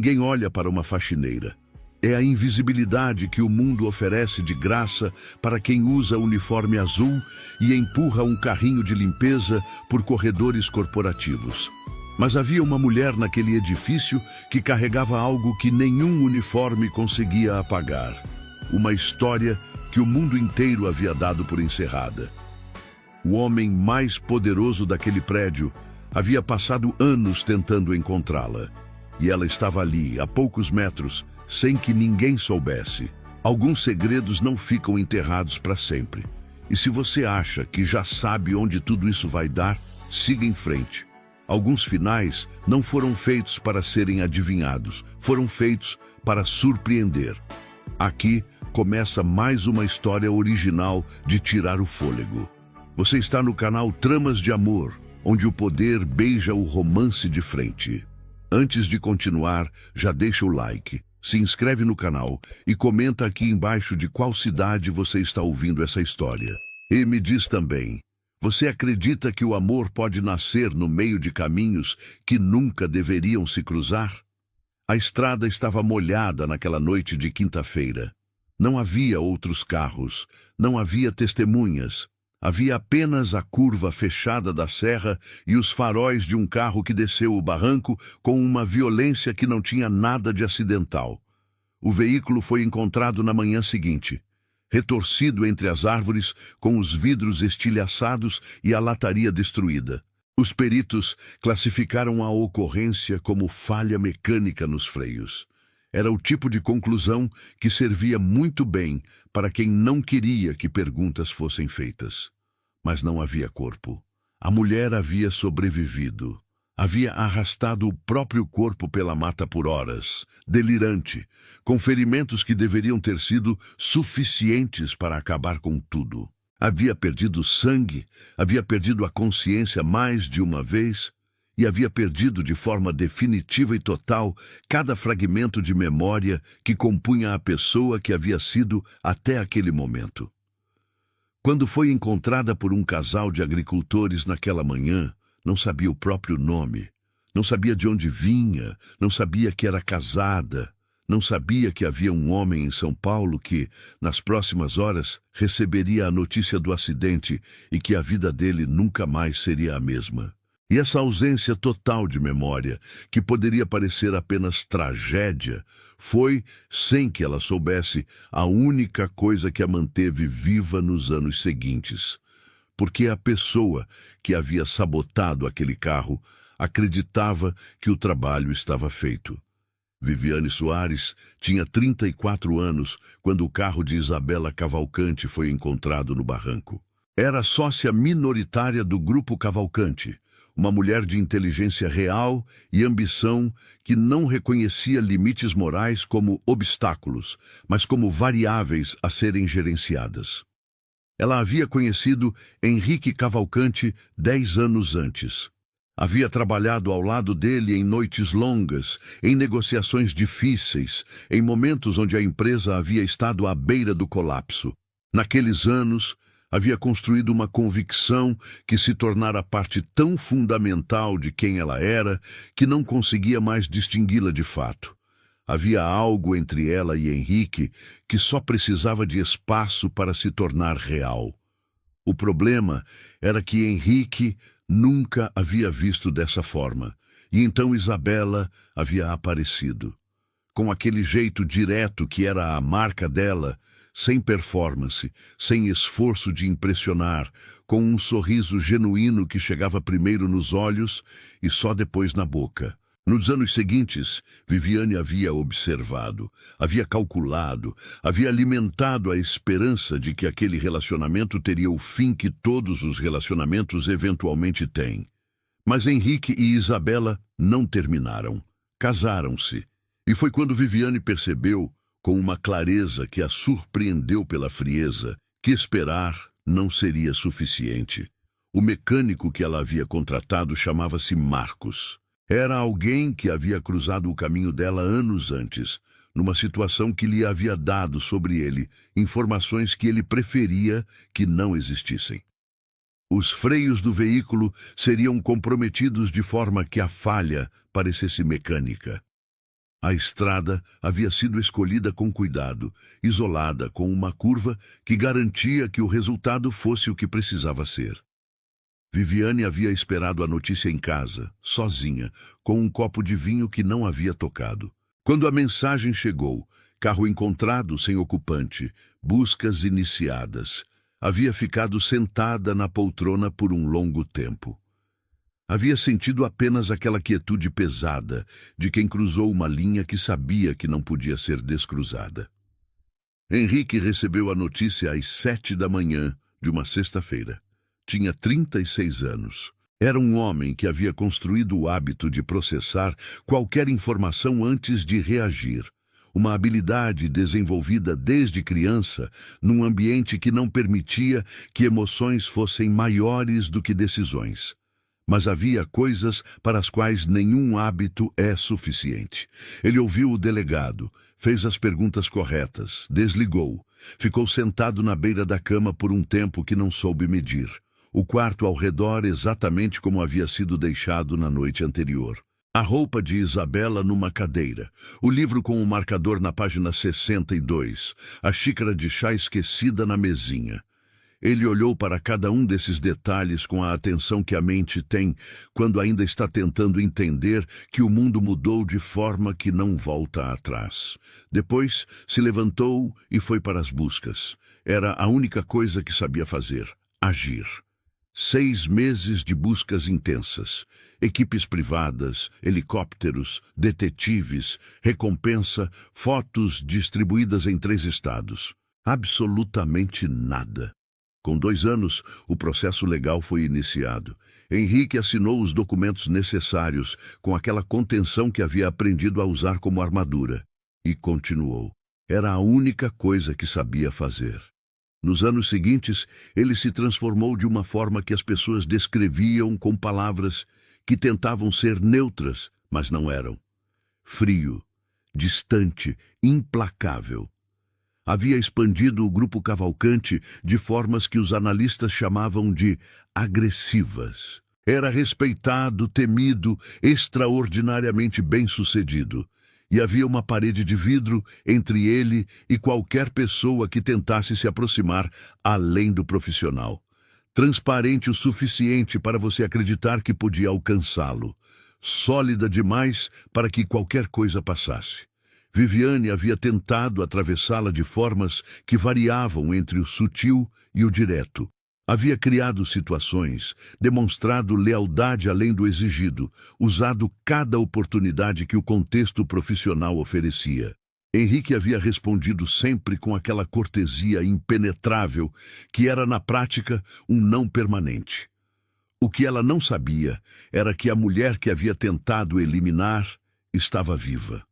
Ninguém olha para uma faxineira. É a invisibilidade que o mundo oferece de graça para quem usa uniforme azul e empurra um carrinho de limpeza por corredores corporativos. Mas havia uma mulher naquele edifício que carregava algo que nenhum uniforme conseguia apagar. Uma história que o mundo inteiro havia dado por encerrada. O homem mais poderoso daquele prédio havia passado anos tentando encontrá-la. E ela estava ali, a poucos metros, sem que ninguém soubesse. Alguns segredos não ficam enterrados para sempre. E se você acha que já sabe onde tudo isso vai dar, siga em frente. Alguns finais não foram feitos para serem adivinhados, foram feitos para surpreender. Aqui começa mais uma história original de tirar o fôlego. Você está no canal Tramas de Amor, onde o poder beija o romance de frente. Antes de continuar, já deixa o like, se inscreve no canal e comenta aqui embaixo de qual cidade você está ouvindo essa história. E me diz também, você acredita que o amor pode nascer no meio de caminhos que nunca deveriam se cruzar? A estrada estava molhada naquela noite de quinta-feira. Não havia outros carros, não havia testemunhas. Havia apenas a curva fechada da serra e os faróis de um carro que desceu o barranco com uma violência que não tinha nada de acidental. O veículo foi encontrado na manhã seguinte, retorcido entre as árvores, com os vidros estilhaçados e a lataria destruída. Os peritos classificaram a ocorrência como falha mecânica nos freios. Era o tipo de conclusão que servia muito bem para quem não queria que perguntas fossem feitas. Mas não havia corpo. A mulher havia sobrevivido. Havia arrastado o próprio corpo pela mata por horas, delirante, com ferimentos que deveriam ter sido suficientes para acabar com tudo. Havia perdido sangue, havia perdido a consciência mais de uma vez, e havia perdido de forma definitiva e total cada fragmento de memória que compunha a pessoa que havia sido até aquele momento. Quando foi encontrada por um casal de agricultores naquela manhã, não sabia o próprio nome, não sabia de onde vinha, não sabia que era casada, não sabia que havia um homem em São Paulo que, nas próximas horas, receberia a notícia do acidente e que a vida dele nunca mais seria a mesma. E essa ausência total de memória, que poderia parecer apenas tragédia, foi, sem que ela soubesse, a única coisa que a manteve viva nos anos seguintes. Porque a pessoa que havia sabotado aquele carro acreditava que o trabalho estava feito. Viviane Soares tinha 34 anos quando o carro de Isabela Cavalcante foi encontrado no barranco. Era sócia minoritária do Grupo Cavalcante, uma mulher de inteligência real e ambição que não reconhecia limites morais como obstáculos, mas como variáveis a serem gerenciadas. Ela havia conhecido Henrique Cavalcante 10 anos antes. Havia trabalhado ao lado dele em noites longas, em negociações difíceis, em momentos onde a empresa havia estado à beira do colapso. Naqueles anos, havia construído uma convicção que se tornara parte tão fundamental de quem ela era que não conseguia mais distingui-la de fato. Havia algo entre ela e Henrique que só precisava de espaço para se tornar real. O problema era que Henrique nunca havia visto dessa forma, e então Isabela havia aparecido. Com aquele jeito direto que era a marca dela, sem performance, sem esforço de impressionar, com um sorriso genuíno que chegava primeiro nos olhos e só depois na boca. Nos anos seguintes, Viviane havia observado, havia calculado, havia alimentado a esperança de que aquele relacionamento teria o fim que todos os relacionamentos eventualmente têm. Mas Henrique e Isabela não terminaram. Casaram-se. E foi quando Viviane percebeu, com uma clareza que a surpreendeu pela frieza, que esperar não seria suficiente. O mecânico que ela havia contratado chamava-se Marcos. Era alguém que havia cruzado o caminho dela anos antes, numa situação que lhe havia dado sobre ele informações que ele preferia que não existissem. Os freios do veículo seriam comprometidos de forma que a falha parecesse mecânica. A estrada havia sido escolhida com cuidado, isolada com uma curva que garantia que o resultado fosse o que precisava ser. Viviane havia esperado a notícia em casa, sozinha, com um copo de vinho que não havia tocado. Quando a mensagem chegou, carro encontrado sem ocupante, buscas iniciadas, havia ficado sentada na poltrona por um longo tempo. Havia sentido apenas aquela quietude pesada de quem cruzou uma linha que sabia que não podia ser descruzada. Henrique recebeu a notícia às 7 da manhã de uma sexta-feira. Tinha 36 anos. Era um homem que havia construído o hábito de processar qualquer informação antes de reagir. Uma habilidade desenvolvida desde criança num ambiente que não permitia que emoções fossem maiores do que decisões. Mas havia coisas para as quais nenhum hábito é suficiente. Ele ouviu o delegado, fez as perguntas corretas, desligou, ficou sentado na beira da cama por um tempo que não soube medir. O quarto ao redor exatamente como havia sido deixado na noite anterior. A roupa de Isabela numa cadeira, o livro com o marcador na página 62, a xícara de chá esquecida na mesinha. Ele olhou para cada um desses detalhes com a atenção que a mente tem quando ainda está tentando entender que o mundo mudou de forma que não volta atrás. Depois, se levantou e foi para as buscas. Era a única coisa que sabia fazer: agir. 6 meses de buscas intensas. Equipes privadas, helicópteros, detetives, recompensa, fotos distribuídas em 3 estados. Absolutamente nada. Com 2 anos, o processo legal foi iniciado. Henrique assinou os documentos necessários com aquela contenção que havia aprendido a usar como armadura. E continuou. Era a única coisa que sabia fazer. Nos anos seguintes, ele se transformou de uma forma que as pessoas descreviam com palavras que tentavam ser neutras, mas não eram. Frio, distante, implacável. Havia expandido o grupo Cavalcante de formas que os analistas chamavam de agressivas. Era respeitado, temido, extraordinariamente bem-sucedido. E havia uma parede de vidro entre ele e qualquer pessoa que tentasse se aproximar além do profissional. Transparente o suficiente para você acreditar que podia alcançá-lo. Sólida demais para que qualquer coisa passasse. Viviane havia tentado atravessá-la de formas que variavam entre o sutil e o direto. Havia criado situações, demonstrado lealdade além do exigido, usado cada oportunidade que o contexto profissional oferecia. Henrique havia respondido sempre com aquela cortesia impenetrável que era, na prática, um não permanente. O que ela não sabia era que a mulher que havia tentado eliminar estava viva.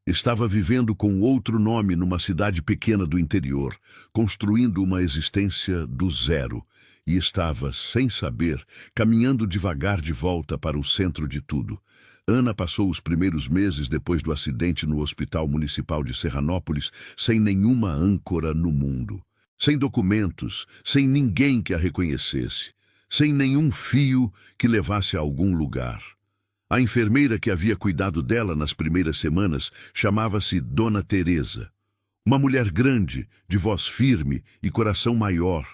Estava vivendo com outro nome numa cidade pequena do interior, construindo uma existência do zero, e estava, sem saber, caminhando devagar de volta para o centro de tudo. Ana passou os primeiros meses depois do acidente no Hospital Municipal de Serranópolis sem nenhuma âncora no mundo. Sem documentos, sem ninguém que a reconhecesse, sem nenhum fio que levasse a algum lugar. A enfermeira que havia cuidado dela nas primeiras semanas chamava-se Dona Teresa. Uma mulher grande, de voz firme e coração maior,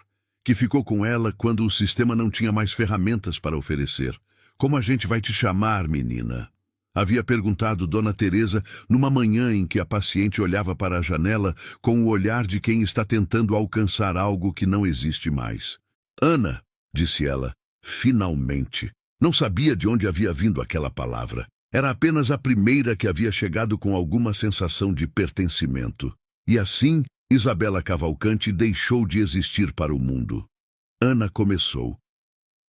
que ficou com ela quando o sistema não tinha mais ferramentas para oferecer. "Como a gente vai te chamar, menina?" havia perguntado Dona Teresa numa manhã em que a paciente olhava para a janela com o olhar de quem está tentando alcançar algo que não existe mais. "Ana", disse ela, finalmente. Não sabia de onde havia vindo aquela palavra. Era apenas a primeira que havia chegado com alguma sensação de pertencimento. E assim, Isabela Cavalcante deixou de existir para o mundo. Ana começou.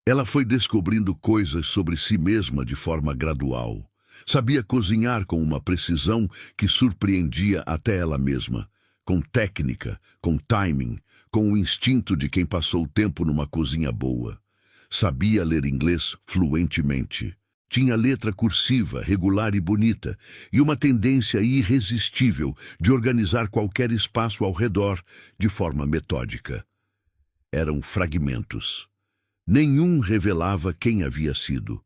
Ela foi descobrindo coisas sobre si mesma de forma gradual. Sabia cozinhar com uma precisão que surpreendia até ela mesma. Com técnica, com timing, com o instinto de quem passou tempo numa cozinha boa. Sabia ler inglês fluentemente. Tinha letra cursiva, regular e bonita, e uma tendência irresistível de organizar qualquer espaço ao redor de forma metódica. Eram fragmentos. Nenhum revelava quem havia sido.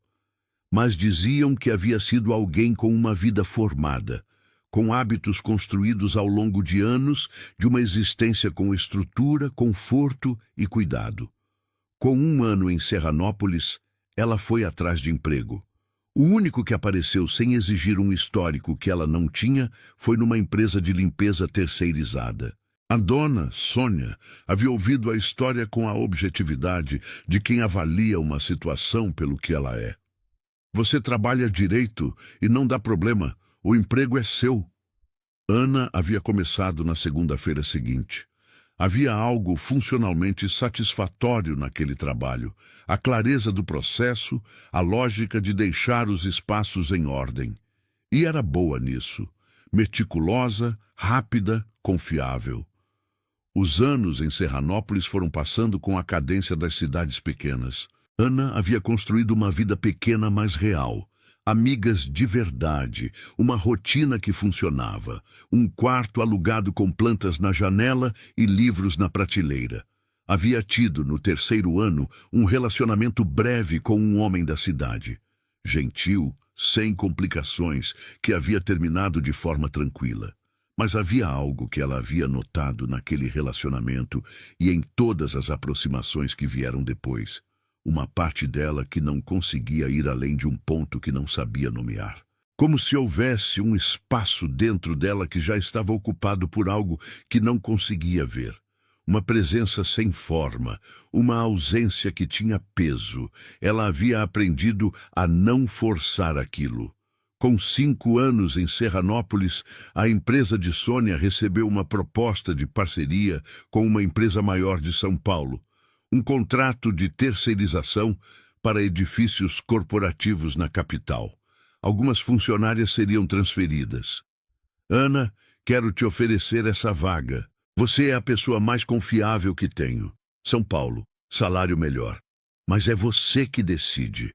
mas diziam que havia sido alguém com uma vida formada, com hábitos construídos ao longo de anos de uma existência com estrutura, conforto e cuidado. Com 1 ano em Serranópolis, ela foi atrás de emprego. O único que apareceu sem exigir um histórico que ela não tinha foi numa empresa de limpeza terceirizada. A dona, Sônia, havia ouvido a história com a objetividade de quem avalia uma situação pelo que ela é. Você trabalha direito e não dá problema, o emprego é seu. Ana havia começado na segunda-feira seguinte. Havia algo funcionalmente satisfatório naquele trabalho, a clareza do processo, a lógica de deixar os espaços em ordem. E era boa nisso, meticulosa, rápida, confiável. Os anos em Serranópolis foram passando com a cadência das cidades pequenas. Ana havia construído uma vida pequena, mas real. Amigas de verdade, uma rotina que funcionava, um quarto alugado com plantas na janela e livros na prateleira. Havia tido, no 3º ano, um relacionamento breve com um homem da cidade. Gentil, sem complicações, que havia terminado de forma tranquila. Mas havia algo que ela havia notado naquele relacionamento e em todas as aproximações que vieram depois. Uma parte dela que não conseguia ir além de um ponto que não sabia nomear. Como se houvesse um espaço dentro dela que já estava ocupado por algo que não conseguia ver. Uma presença sem forma, uma ausência que tinha peso. Ela havia aprendido a não forçar aquilo. Com 5 anos em Serranópolis, a empresa de Sônia recebeu uma proposta de parceria com uma empresa maior de São Paulo. Um contrato de terceirização para edifícios corporativos na capital. Algumas funcionárias seriam transferidas. Ana, quero te oferecer essa vaga. Você é a pessoa mais confiável que tenho. São Paulo, salário melhor. Mas é você que decide.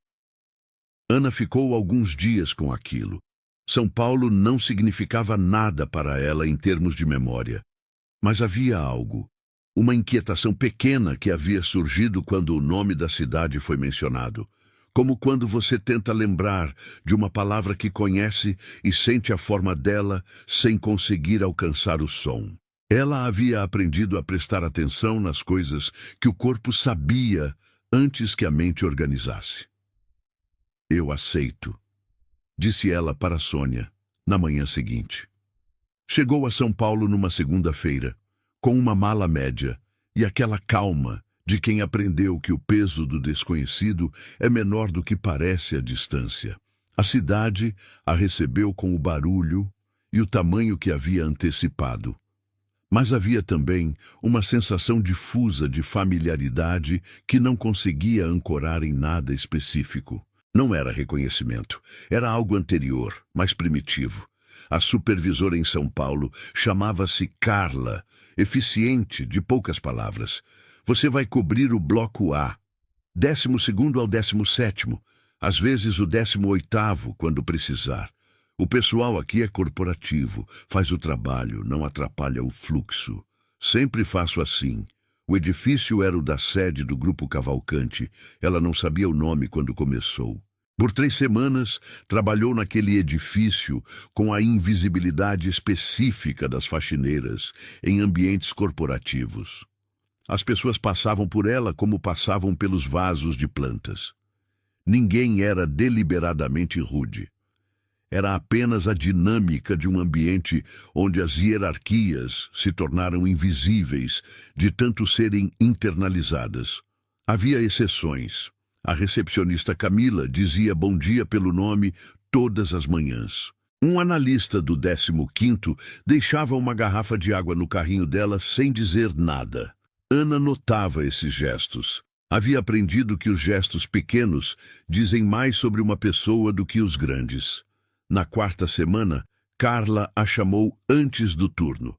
Ana ficou alguns dias com aquilo. São Paulo não significava nada para ela em termos de memória. Mas havia algo. Uma inquietação pequena que havia surgido quando o nome da cidade foi mencionado. Como quando você tenta lembrar de uma palavra que conhece e sente a forma dela sem conseguir alcançar o som. Ela havia aprendido a prestar atenção nas coisas que o corpo sabia antes que a mente organizasse. Eu aceito, disse ela para Sônia, na manhã seguinte. Chegou a São Paulo numa segunda-feira, com uma mala média e aquela calma de quem aprendeu que o peso do desconhecido é menor do que parece à distância. A cidade a recebeu com o barulho e o tamanho que havia antecipado. Mas havia também uma sensação difusa de familiaridade que não conseguia ancorar em nada específico. Não era reconhecimento, era algo anterior, mais primitivo. A supervisora em São Paulo chamava-se Carla, eficiente, de poucas palavras. Você vai cobrir o bloco A, 12º ao 17º, às vezes o 18º, quando precisar. O pessoal aqui é corporativo, faz o trabalho, não atrapalha o fluxo. Sempre faço assim. O edifício era o da sede do Grupo Cavalcante. Ela não sabia o nome quando começou. Por 3 semanas, trabalhou naquele edifício com a invisibilidade específica das faxineiras em ambientes corporativos. As pessoas passavam por ela como passavam pelos vasos de plantas. Ninguém era deliberadamente rude. Era apenas a dinâmica de um ambiente onde as hierarquias se tornaram invisíveis de tanto serem internalizadas. Havia exceções. A recepcionista Camila dizia bom dia pelo nome todas as manhãs. Um analista do 15º deixava uma garrafa de água no carrinho dela sem dizer nada. Ana notava esses gestos. Havia aprendido que os gestos pequenos dizem mais sobre uma pessoa do que os grandes. Na 4ª semana, Carla a chamou antes do turno.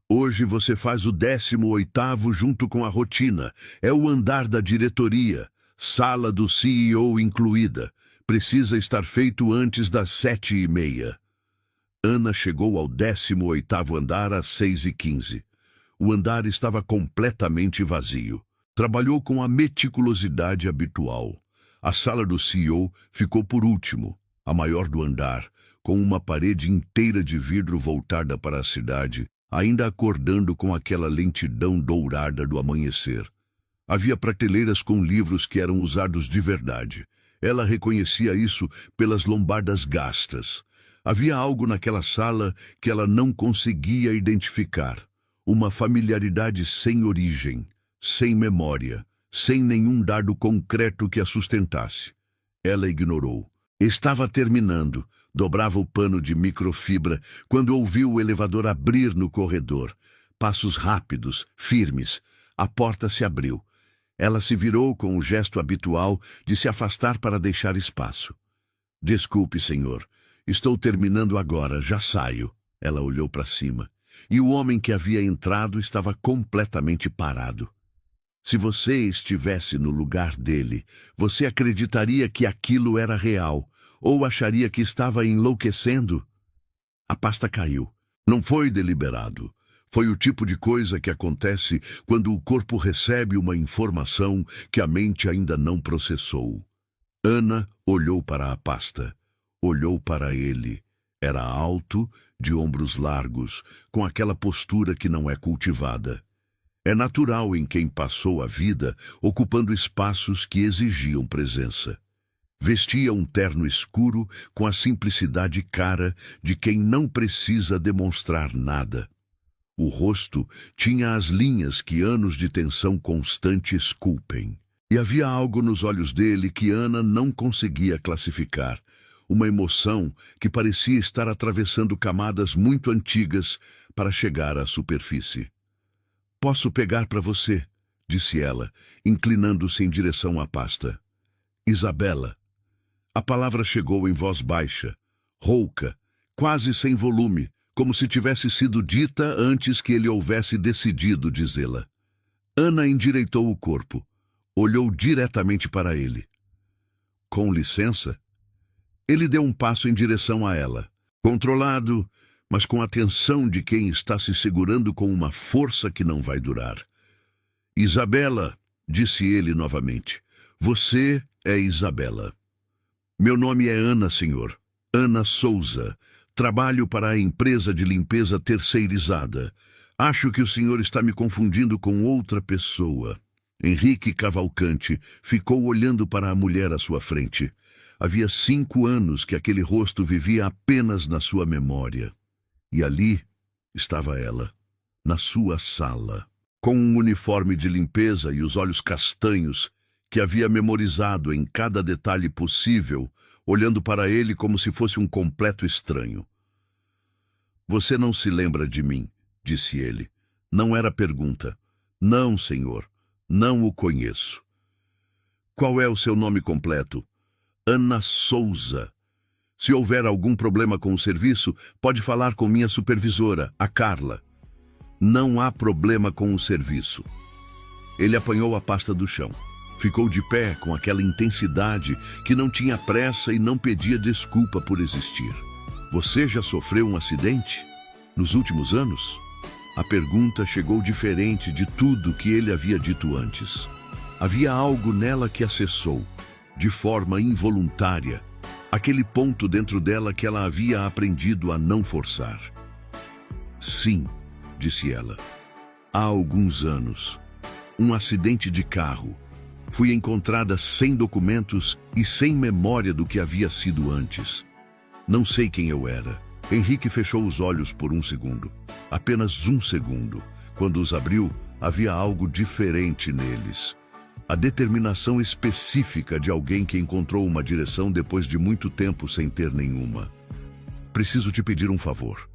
Hoje você faz o 18º junto com a rotina. É o andar da diretoria. Sala do CEO incluída. Precisa estar feito antes das 7h30. Ana chegou ao 18º andar às 6h15. O andar estava completamente vazio. Trabalhou com a meticulosidade habitual. A sala do CEO ficou por último, a maior do andar, com uma parede inteira de vidro voltada para a cidade, ainda acordando com aquela lentidão dourada do amanhecer. Havia prateleiras com livros que eram usados de verdade. Ela reconhecia isso pelas lombadas gastas. Havia algo naquela sala que ela não conseguia identificar. Uma familiaridade sem origem, sem memória, sem nenhum dado concreto que a sustentasse. Ela ignorou. Estava terminando, dobrava o pano de microfibra, quando ouviu o elevador abrir no corredor. Passos rápidos, firmes. A porta se abriu. Ela se virou com o gesto habitual de se afastar para deixar espaço. Desculpe, senhor. Estou terminando agora, já saio. Ela olhou para cima. E o homem que havia entrado estava completamente parado. Se você estivesse no lugar dele, você acreditaria que aquilo era real, ou acharia que estava enlouquecendo? A pasta caiu. Não foi deliberado. Foi o tipo de coisa que acontece quando o corpo recebe uma informação que a mente ainda não processou. Ana olhou para a pasta. Olhou para ele. Era alto, de ombros largos, com aquela postura que não é cultivada. É natural em quem passou a vida ocupando espaços que exigiam presença. Vestia um terno escuro com a simplicidade cara de quem não precisa demonstrar nada. O rosto tinha as linhas que anos de tensão constante esculpem. E havia algo nos olhos dele que Ana não conseguia classificar. Uma emoção que parecia estar atravessando camadas muito antigas para chegar à superfície. "Posso pegar para você?", disse ela, inclinando-se em direção à pasta. "Isabela." A palavra chegou em voz baixa, rouca, quase sem volume, como se tivesse sido dita antes que ele houvesse decidido dizê-la. Ana endireitou o corpo, olhou diretamente para ele. "Com licença?" Ele deu um passo em direção a ela, controlado, mas com a tensão de quem está se segurando com uma força que não vai durar. "Isabela", disse ele novamente, "você é Isabela." "Meu nome é Ana, senhor. Ana Souza. Trabalho para a empresa de limpeza terceirizada. Acho que o senhor está me confundindo com outra pessoa." Henrique Cavalcante ficou olhando para a mulher à sua frente. Havia 5 anos que aquele rosto vivia apenas na sua memória. E ali estava ela, na sua sala, com um uniforme de limpeza e os olhos castanhos que havia memorizado em cada detalhe possível, olhando para ele como se fosse um completo estranho. "Você não se lembra de mim", disse ele. Não era pergunta. "Não, senhor. Não o conheço." "Qual é o seu nome completo?" "Ana Souza. Se houver algum problema com o serviço, pode falar com minha supervisora, a Carla." "Não há problema com o serviço." Ele apanhou a pasta do chão. Ficou de pé com aquela intensidade que não tinha pressa e não pedia desculpa por existir. "Você já sofreu um acidente? Nos últimos anos?" A pergunta chegou diferente de tudo que ele havia dito antes. Havia algo nela que acessou, de forma involuntária, aquele ponto dentro dela que ela havia aprendido a não forçar. "Sim", disse ela. "Há alguns anos. Um acidente de carro. Fui encontrada sem documentos e sem memória do que havia sido antes. Não sei quem eu era." Henrique fechou os olhos por um segundo. Apenas um segundo. Quando os abriu, havia algo diferente neles. A determinação específica de alguém que encontrou uma direção depois de muito tempo sem ter nenhuma. "Preciso te pedir um favor.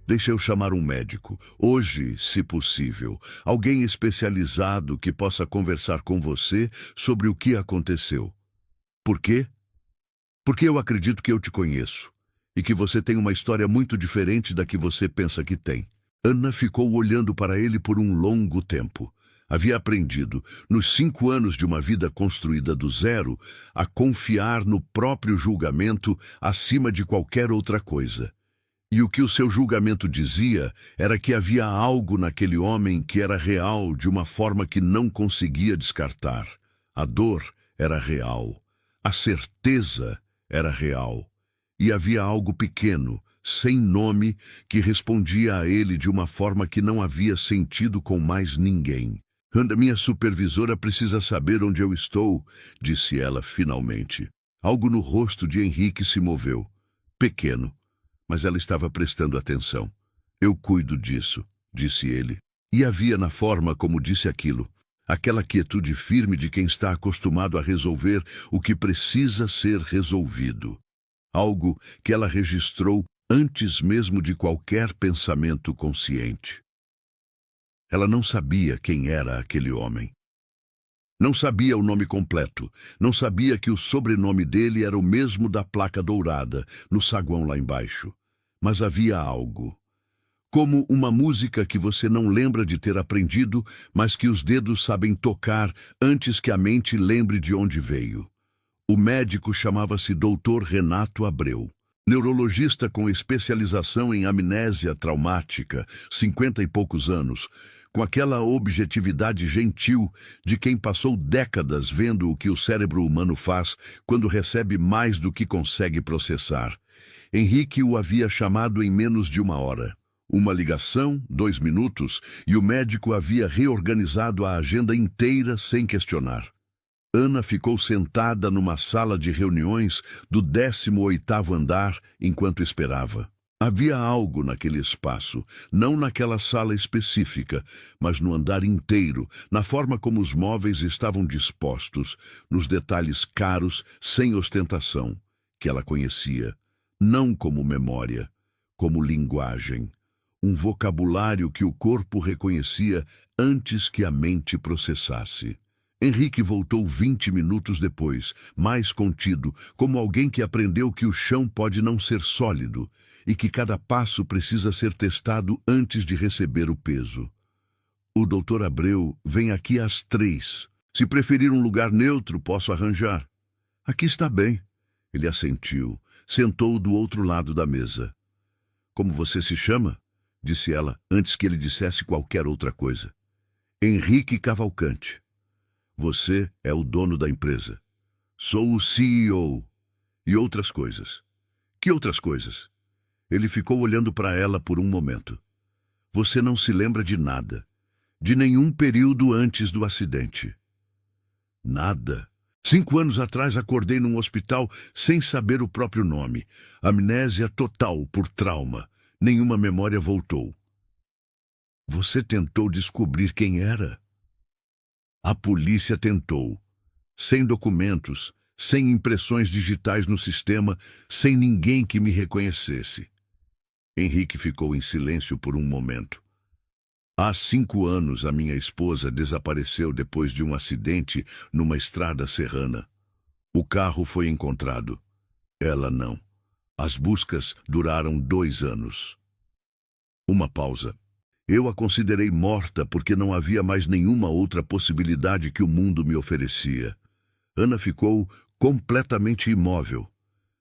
Deixa eu chamar um médico. Hoje, se possível. Alguém especializado que possa conversar com você sobre o que aconteceu." "Por quê?" "Porque eu acredito que eu te conheço. E que você tem uma história muito diferente da que você pensa que tem." Ana ficou olhando para ele por um longo tempo. Havia aprendido, nos 5 anos de uma vida construída do zero, a confiar no próprio julgamento acima de qualquer outra coisa. E o que o seu julgamento dizia era que havia algo naquele homem que era real de uma forma que não conseguia descartar. A dor era real. A certeza era real. E havia algo pequeno, sem nome, que respondia a ele de uma forma que não havia sentido com mais ninguém. Minha supervisora precisa saber onde eu estou, disse ela finalmente. Algo no rosto de Henrique se moveu. Pequeno, mas ela estava prestando atenção. Eu cuido disso, disse ele. E havia na forma como disse aquilo, aquela quietude firme de quem está acostumado a resolver o que precisa ser resolvido. Algo que ela registrou antes mesmo de qualquer pensamento consciente. Ela não sabia quem era aquele homem. Não sabia o nome completo, não sabia que o sobrenome dele era o mesmo da placa dourada, no saguão lá embaixo. Mas havia algo. Como uma música que você não lembra de ter aprendido, mas que os dedos sabem tocar antes que a mente lembre de onde veio. O médico chamava-se Dr. Renato Abreu. Neurologista com especialização em amnésia traumática, 50 e poucos anos, com aquela objetividade gentil de quem passou décadas vendo o que o cérebro humano faz quando recebe mais do que consegue processar. Henrique o havia chamado em menos de 1 hora. Uma ligação, 2 minutos, e o médico havia reorganizado a agenda inteira sem questionar. Ana ficou sentada numa sala de reuniões do 18º andar enquanto esperava. Havia algo naquele espaço, não naquela sala específica, mas no andar inteiro, na forma como os móveis estavam dispostos, nos detalhes caros, sem ostentação, que ela conhecia, não como memória, como linguagem. Um vocabulário que o corpo reconhecia antes que a mente processasse. Henrique voltou 20 minutos depois, mais contido, como alguém que aprendeu que o chão pode não ser sólido e que cada passo precisa ser testado antes de receber o peso. O Dr. Abreu vem aqui às 3. Se preferir um lugar neutro, posso arranjar. Aqui está bem. Ele assentiu. Sentou do outro lado da mesa. Como você se chama? Disse ela, antes que ele dissesse qualquer outra coisa. Henrique Cavalcante. Você é o dono da empresa. Sou o CEO. E outras coisas. Que outras coisas? Ele ficou olhando para ela por um momento. Você não se lembra de nada. De nenhum período antes do acidente. Nada. 5 anos atrás acordei num hospital sem saber o próprio nome. Amnésia total por trauma. Nenhuma memória voltou. Você tentou descobrir quem era? A polícia tentou. Sem documentos, sem impressões digitais no sistema, sem ninguém que me reconhecesse. Henrique ficou em silêncio por um momento. Há 5 anos a minha esposa desapareceu depois de um acidente numa estrada serrana. O carro foi encontrado. Ela não. As buscas duraram 2 anos. Uma pausa. Eu a considerei morta porque não havia mais nenhuma outra possibilidade que o mundo me oferecia. Ana ficou completamente imóvel.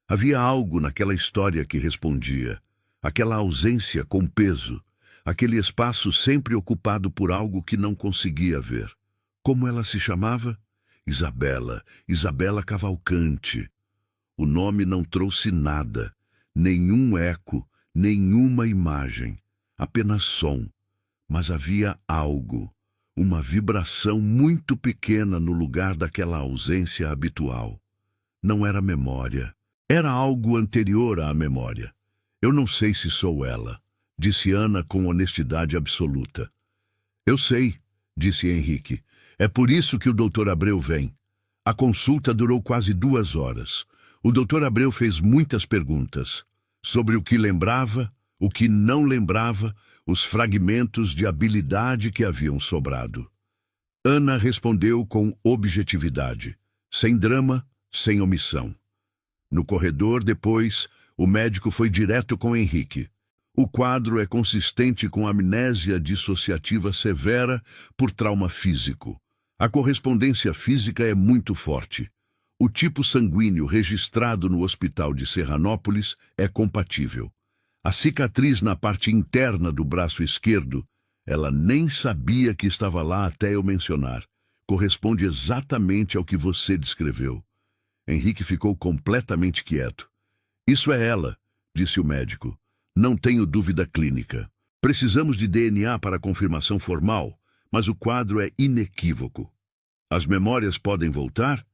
Havia algo naquela história que respondia. Aquela ausência com peso. Aquele espaço sempre ocupado por algo que não conseguia ver. Como ela se chamava? Isabela. Isabela Cavalcante. O nome não trouxe nada. Nenhum eco, nenhuma imagem. Apenas som. Mas havia algo, uma vibração muito pequena no lugar daquela ausência habitual. Não era memória. Era algo anterior à memória. Eu não sei se sou ela, disse Ana com honestidade absoluta. Eu sei, disse Henrique. É por isso que o Dr. Abreu vem. A consulta durou quase 2 horas. O Dr. Abreu fez muitas perguntas sobre o que lembrava, o que não lembrava, os fragmentos de habilidade que haviam sobrado. Ana respondeu com objetividade, sem drama, sem omissão. No corredor, depois, o médico foi direto com Henrique. O quadro é consistente com amnésia dissociativa severa por trauma físico. A correspondência física é muito forte. O tipo sanguíneo registrado no hospital de Serranópolis é compatível. A cicatriz na parte interna do braço esquerdo, ela nem sabia que estava lá até eu mencionar. Corresponde exatamente ao que você descreveu. Henrique ficou completamente quieto. Isso é ela, disse o médico. Não tenho dúvida clínica. Precisamos de DNA para confirmação formal, mas o quadro é inequívoco. As memórias podem voltar?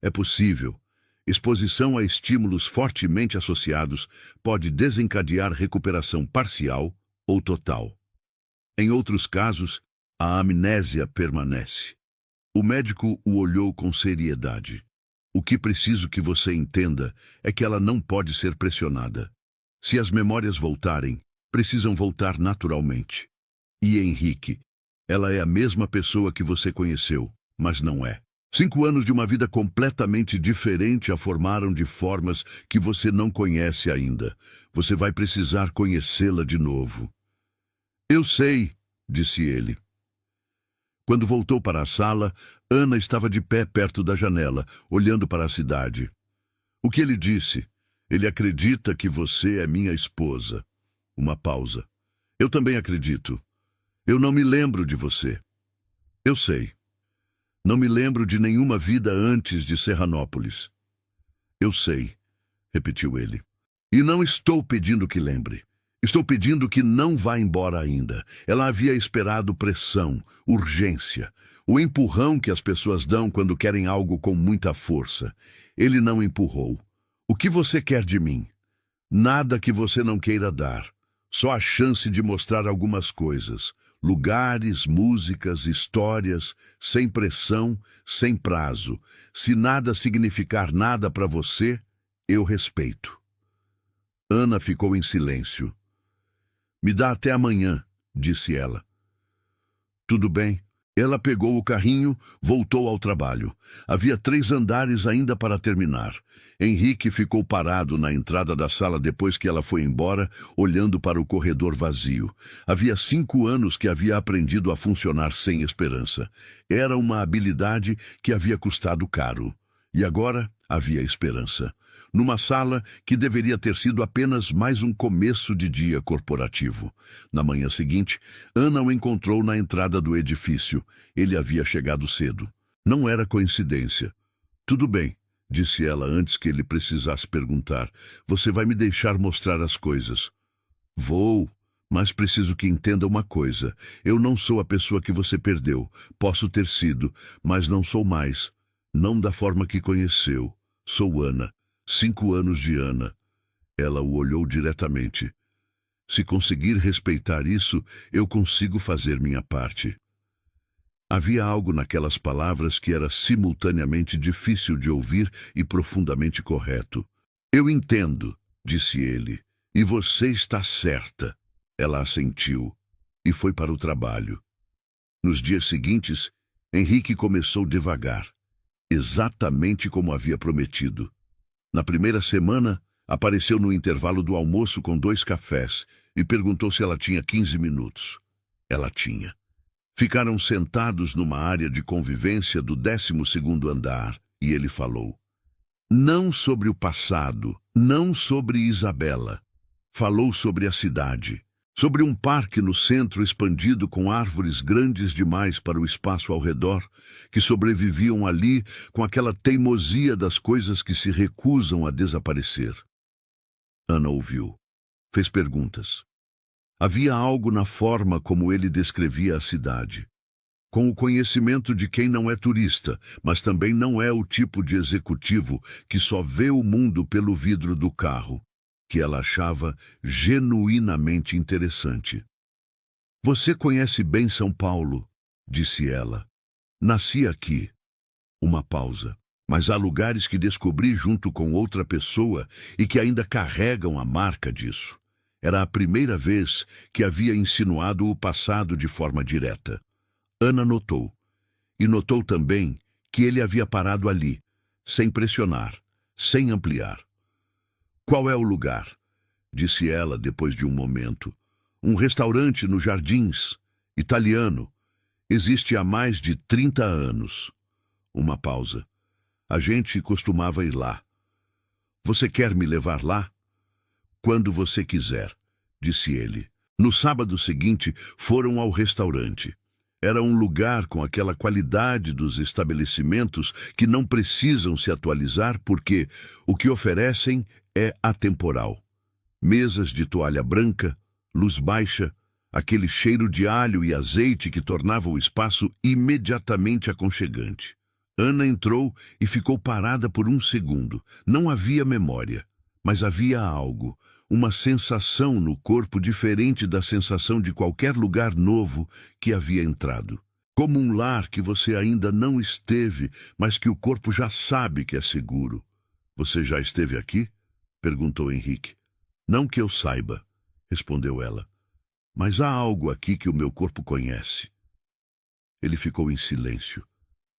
É possível. Exposição a estímulos fortemente associados pode desencadear recuperação parcial ou total. Em outros casos, a amnésia permanece. O médico o olhou com seriedade. O que preciso que você entenda é que ela não pode ser pressionada. Se as memórias voltarem, precisam voltar naturalmente. E Henrique, ela é a mesma pessoa que você conheceu, mas não é. 5 anos de uma vida completamente diferente a formaram de formas que você não conhece ainda. Você vai precisar conhecê-la de novo. Eu sei, disse ele. Quando voltou para a sala, Ana estava de pé perto da janela, olhando para a cidade. O que ele disse? Ele acredita que você é minha esposa. Uma pausa. Eu também acredito. Eu não me lembro de você. Eu sei. Não me lembro de nenhuma vida antes de Serranópolis. Eu sei, repetiu ele. E não estou pedindo que lembre. Estou pedindo que não vá embora ainda. Ela havia esperado pressão, urgência, o empurrão que as pessoas dão quando querem algo com muita força. Ele não empurrou. O que você quer de mim? Nada que você não queira dar. Só a chance de mostrar algumas coisas. Lugares, músicas, histórias, sem pressão, sem prazo. Se nada significar nada para você, eu respeito. Ana ficou em silêncio. Me dá até amanhã, disse ela. Tudo bem. Ela pegou o carrinho, voltou ao trabalho. Havia 3 andares ainda para terminar. Henrique ficou parado na entrada da sala depois que ela foi embora, olhando para o corredor vazio. Havia 5 anos que havia aprendido a funcionar sem esperança. Era uma habilidade que havia custado caro. E agora havia esperança. Numa sala que deveria ter sido apenas mais um começo de dia corporativo. Na manhã seguinte, Ana o encontrou na entrada do edifício. Ele havia chegado cedo. Não era coincidência. Tudo bem, disse ela antes que ele precisasse perguntar. Você vai me deixar mostrar as coisas. Vou, mas preciso que entenda uma coisa. Eu não sou a pessoa que você perdeu. Posso ter sido, mas não sou mais. Não da forma que conheceu. Sou Ana. 5 anos de Ana. Ela o olhou diretamente. Se conseguir respeitar isso, eu consigo fazer minha parte. Havia algo naquelas palavras que era simultaneamente difícil de ouvir e profundamente correto. Eu entendo, disse ele, e você está certa. Ela assentiu e foi para o trabalho. Nos dias seguintes, Henrique começou devagar, exatamente como havia prometido. Na primeira semana, apareceu no intervalo do almoço com 2 cafés e perguntou se ela tinha 15 minutos. Ela tinha. Ficaram sentados numa área de convivência do 12º andar e ele falou. Não sobre o passado, não sobre Isabela. Falou sobre a cidade. Sobre um parque no centro expandido com árvores grandes demais para o espaço ao redor, que sobreviviam ali com aquela teimosia das coisas que se recusam a desaparecer. Ana ouviu. Fez perguntas. Havia algo na forma como ele descrevia a cidade. Com o conhecimento de quem não é turista, mas também não é o tipo de executivo que só vê o mundo pelo vidro do carro, que ela achava genuinamente interessante. Você conhece bem São Paulo, disse ela. Nasci aqui. Uma pausa. Mas há lugares que descobri junto com outra pessoa e que ainda carregam a marca disso. Era a primeira vez que havia insinuado o passado de forma direta. Ana notou. E notou também que ele havia parado ali, sem pressionar, sem ampliar. Qual é o lugar? Disse ela depois de um momento. Um restaurante nos Jardins, italiano. Existe há mais de 30 anos. Uma pausa. A gente costumava ir lá. Você quer me levar lá? Quando você quiser, disse ele. No sábado seguinte, foram ao restaurante. Era um lugar com aquela qualidade dos estabelecimentos que não precisam se atualizar porque o que oferecem é atemporal. Mesas de toalha branca, luz baixa, aquele cheiro de alho e azeite que tornava o espaço imediatamente aconchegante. Ana entrou e ficou parada por um segundo. Não havia memória, mas havia algo, uma sensação no corpo diferente da sensação de qualquer lugar novo que havia entrado. Como um lar que você ainda não esteve, mas que o corpo já sabe que é seguro. Você já esteve aqui? Perguntou Henrique. Não que eu saiba, respondeu ela. Mas há algo aqui que o meu corpo conhece. Ele ficou em silêncio.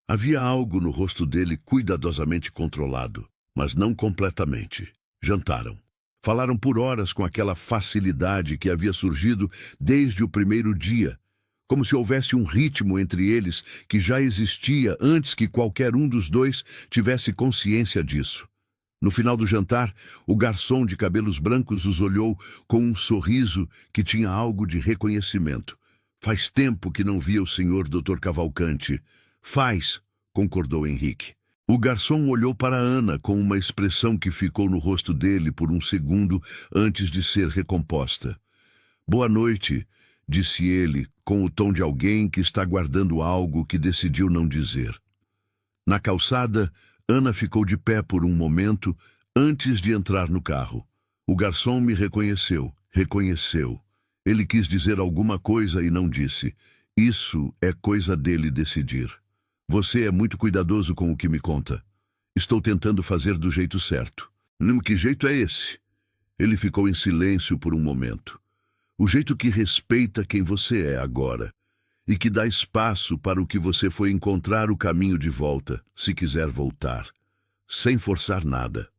Havia algo no rosto dele cuidadosamente controlado, mas não completamente. Jantaram. Falaram por horas com aquela facilidade que havia surgido desde o primeiro dia, como se houvesse um ritmo entre eles que já existia antes que qualquer um dos dois tivesse consciência disso. No final do jantar, o garçom de cabelos brancos os olhou com um sorriso que tinha algo de reconhecimento. Faz tempo que não via o senhor Dr. Cavalcante. Faz, concordou Henrique. O garçom olhou para Ana com uma expressão que ficou no rosto dele por um segundo antes de ser recomposta. Boa noite, disse ele, com o tom de alguém que está guardando algo que decidiu não dizer. Na calçada, Ana ficou de pé por um momento antes de entrar no carro. O garçom me reconheceu. Ele quis dizer alguma coisa e não disse. Isso é coisa dele decidir. Você é muito cuidadoso com o que me conta. Estou tentando fazer do jeito certo. Que jeito é esse? Ele ficou em silêncio por um momento. O jeito que respeita quem você é agora e que dá espaço para o que você foi encontrar o caminho de volta, se quiser voltar, sem forçar nada.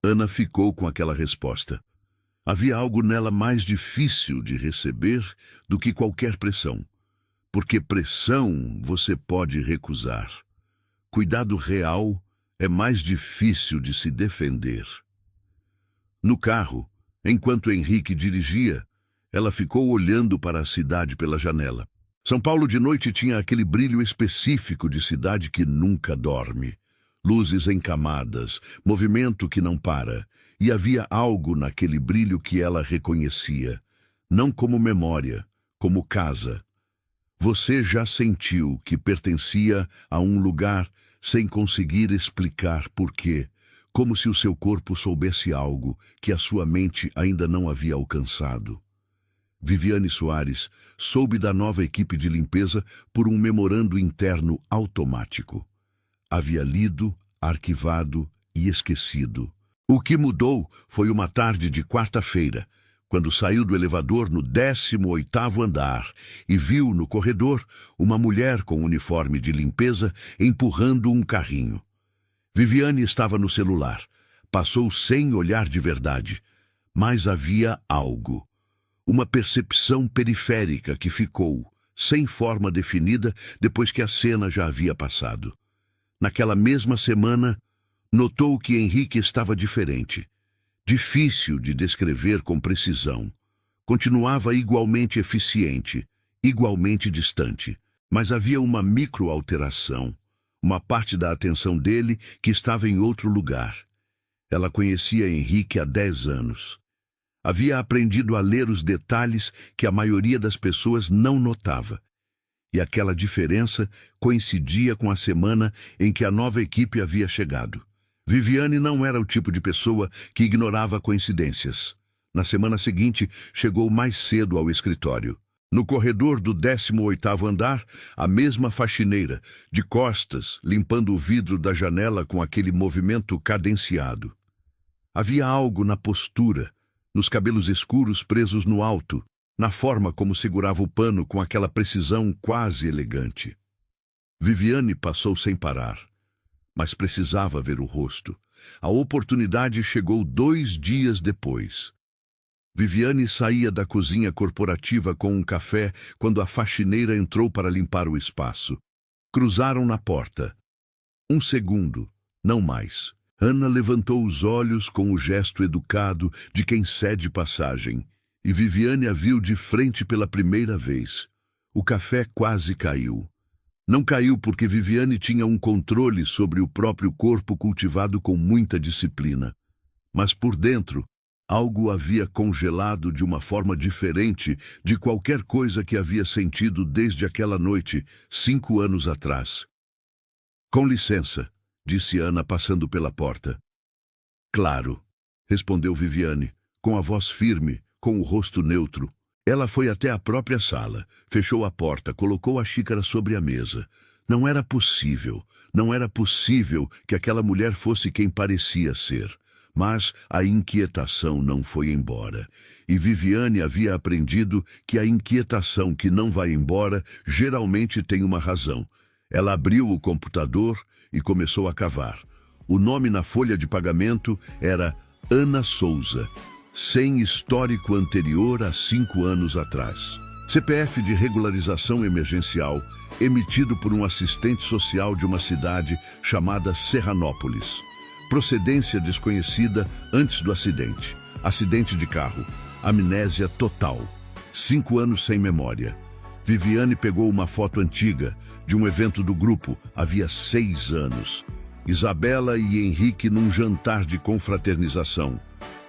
Ana ficou com aquela resposta. Havia algo nela mais difícil de receber do que qualquer pressão, porque pressão você pode recusar. Cuidado real é mais difícil de se defender. No carro, enquanto Henrique dirigia, ela ficou olhando para a cidade pela janela. São Paulo de noite tinha aquele brilho específico de cidade que nunca dorme. Luzes em camadas, movimento que não para, e havia algo naquele brilho que ela reconhecia, não como memória, como casa. Você já sentiu que pertencia a um lugar sem conseguir explicar por quê, como se o seu corpo soubesse algo que a sua mente ainda não havia alcançado. Viviane Soares soube da nova equipe de limpeza por um memorando interno automático. Havia lido, arquivado e esquecido. O que mudou foi uma tarde de quarta-feira, quando saiu do elevador no 18º andar e viu no corredor uma mulher com uniforme de limpeza empurrando um carrinho. Viviane estava no celular. Passou sem olhar de verdade, mas havia algo. Uma percepção periférica que ficou, sem forma definida, depois que a cena já havia passado. Naquela mesma semana, notou que Henrique estava diferente. Difícil de descrever com precisão. Continuava igualmente eficiente, igualmente distante, mas havia uma microalteração, uma parte da atenção dele que estava em outro lugar. Ela conhecia Henrique há 10 anos. Havia aprendido a ler os detalhes que a maioria das pessoas não notava. E aquela diferença coincidia com a semana em que a nova equipe havia chegado. Viviane não era o tipo de pessoa que ignorava coincidências. Na semana seguinte, chegou mais cedo ao escritório. No corredor do 18º andar, a mesma faxineira, de costas, limpando o vidro da janela com aquele movimento cadenciado. Havia algo na postura, nos cabelos escuros presos no alto, na forma como segurava o pano com aquela precisão quase elegante. Viviane passou sem parar, mas precisava ver o rosto. A oportunidade chegou 2 dias depois. Viviane saía da cozinha corporativa com um café quando a faxineira entrou para limpar o espaço. Cruzaram na porta. 1 segundo, não mais. Ana levantou os olhos com o gesto educado de quem cede passagem, e Viviane a viu de frente pela primeira vez. O café quase caiu. Não caiu porque Viviane tinha um controle sobre o próprio corpo cultivado com muita disciplina. Mas por dentro, algo havia congelado de uma forma diferente de qualquer coisa que havia sentido desde aquela noite, 5 anos atrás. Com licença, disse Ana passando pela porta. Claro, respondeu Viviane, com a voz firme, com o rosto neutro. Ela foi até a própria sala, fechou a porta, colocou a xícara sobre a mesa. Não era possível que aquela mulher fosse quem parecia ser. Mas a inquietação não foi embora. E Viviane havia aprendido que a inquietação que não vai embora geralmente tem uma razão. Ela abriu o computador e começou a cavar. O nome na folha de pagamento era Ana Souza, sem histórico anterior a 5 anos atrás. CPF de regularização emergencial, emitido por um assistente social de uma cidade chamada Serranópolis. Procedência desconhecida antes do acidente. Acidente de carro. Amnésia total. 5 anos sem memória. Viviane pegou uma foto antiga de um evento do grupo, havia 6 anos. Isabela e Henrique num jantar de confraternização.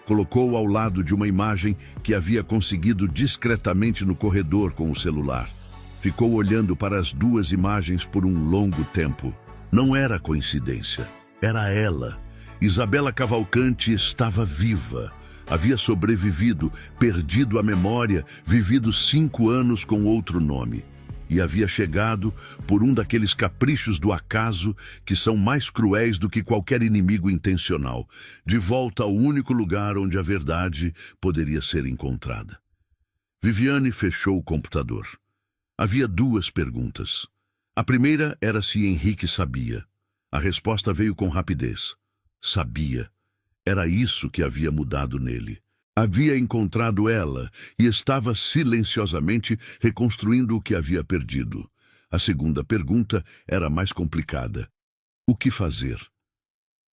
Colocou ao lado de uma imagem que havia conseguido discretamente no corredor com o celular. Ficou olhando para as 2 imagens por um longo tempo. Não era coincidência. Era ela. Isabela Cavalcante estava viva. Havia sobrevivido, perdido a memória, vivido 5 anos com outro nome. E havia chegado por um daqueles caprichos do acaso que são mais cruéis do que qualquer inimigo intencional, de volta ao único lugar onde a verdade poderia ser encontrada. Viviane fechou o computador. Havia 2 perguntas. A primeira era se Henrique sabia. A resposta veio com rapidez. Sabia. Era isso que havia mudado nele. Havia encontrado ela e estava silenciosamente reconstruindo o que havia perdido. A segunda pergunta era mais complicada. O que fazer?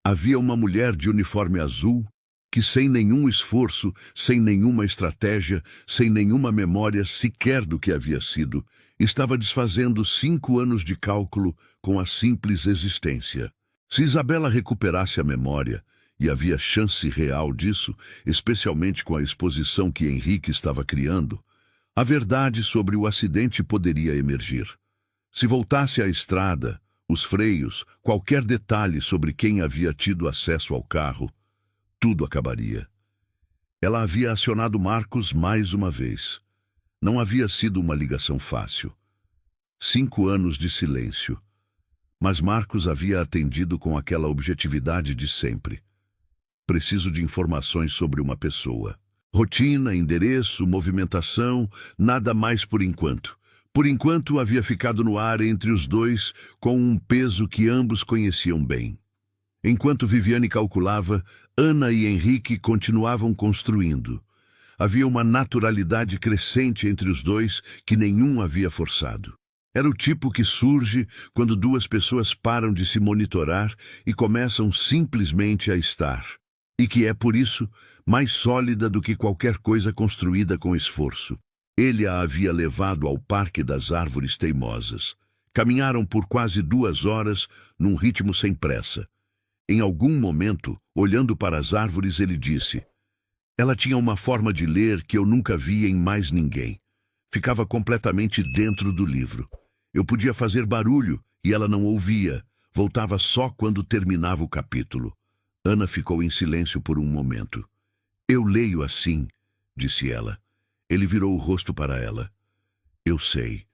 Havia uma mulher de uniforme azul que, sem nenhum esforço, sem nenhuma estratégia, sem nenhuma memória sequer do que havia sido, estava desfazendo 5 anos de cálculo com a simples existência. Se Isabela recuperasse a memória, e havia chance real disso, especialmente com a exposição que Henrique estava criando, a verdade sobre o acidente poderia emergir. Se voltasse à estrada, os freios, qualquer detalhe sobre quem havia tido acesso ao carro, tudo acabaria. Ela havia acionado Marcos mais uma vez. Não havia sido uma ligação fácil. 5 anos de silêncio. Mas Marcos havia atendido com aquela objetividade de sempre. Preciso de informações sobre uma pessoa. Rotina, endereço, movimentação, nada mais por enquanto. Por enquanto havia ficado no ar entre os 2 com um peso que ambos conheciam bem. Enquanto Viviane calculava, Ana e Henrique continuavam construindo. Havia uma naturalidade crescente entre os 2 que nenhum havia forçado. Era o tipo que surge quando 2 pessoas param de se monitorar e começam simplesmente a estar. E que é, por isso, mais sólida do que qualquer coisa construída com esforço. Ele a havia levado ao Parque das Árvores Teimosas. Caminharam por quase 2 horas, num ritmo sem pressa. Em algum momento, olhando para as árvores, ele disse: ela tinha uma forma de ler que eu nunca vi em mais ninguém. Ficava completamente dentro do livro. Eu podia fazer barulho e ela não ouvia. Voltava só quando terminava o capítulo. Ana ficou em silêncio por um momento. Eu leio assim, disse ela. Ele virou o rosto para ela. Eu sei,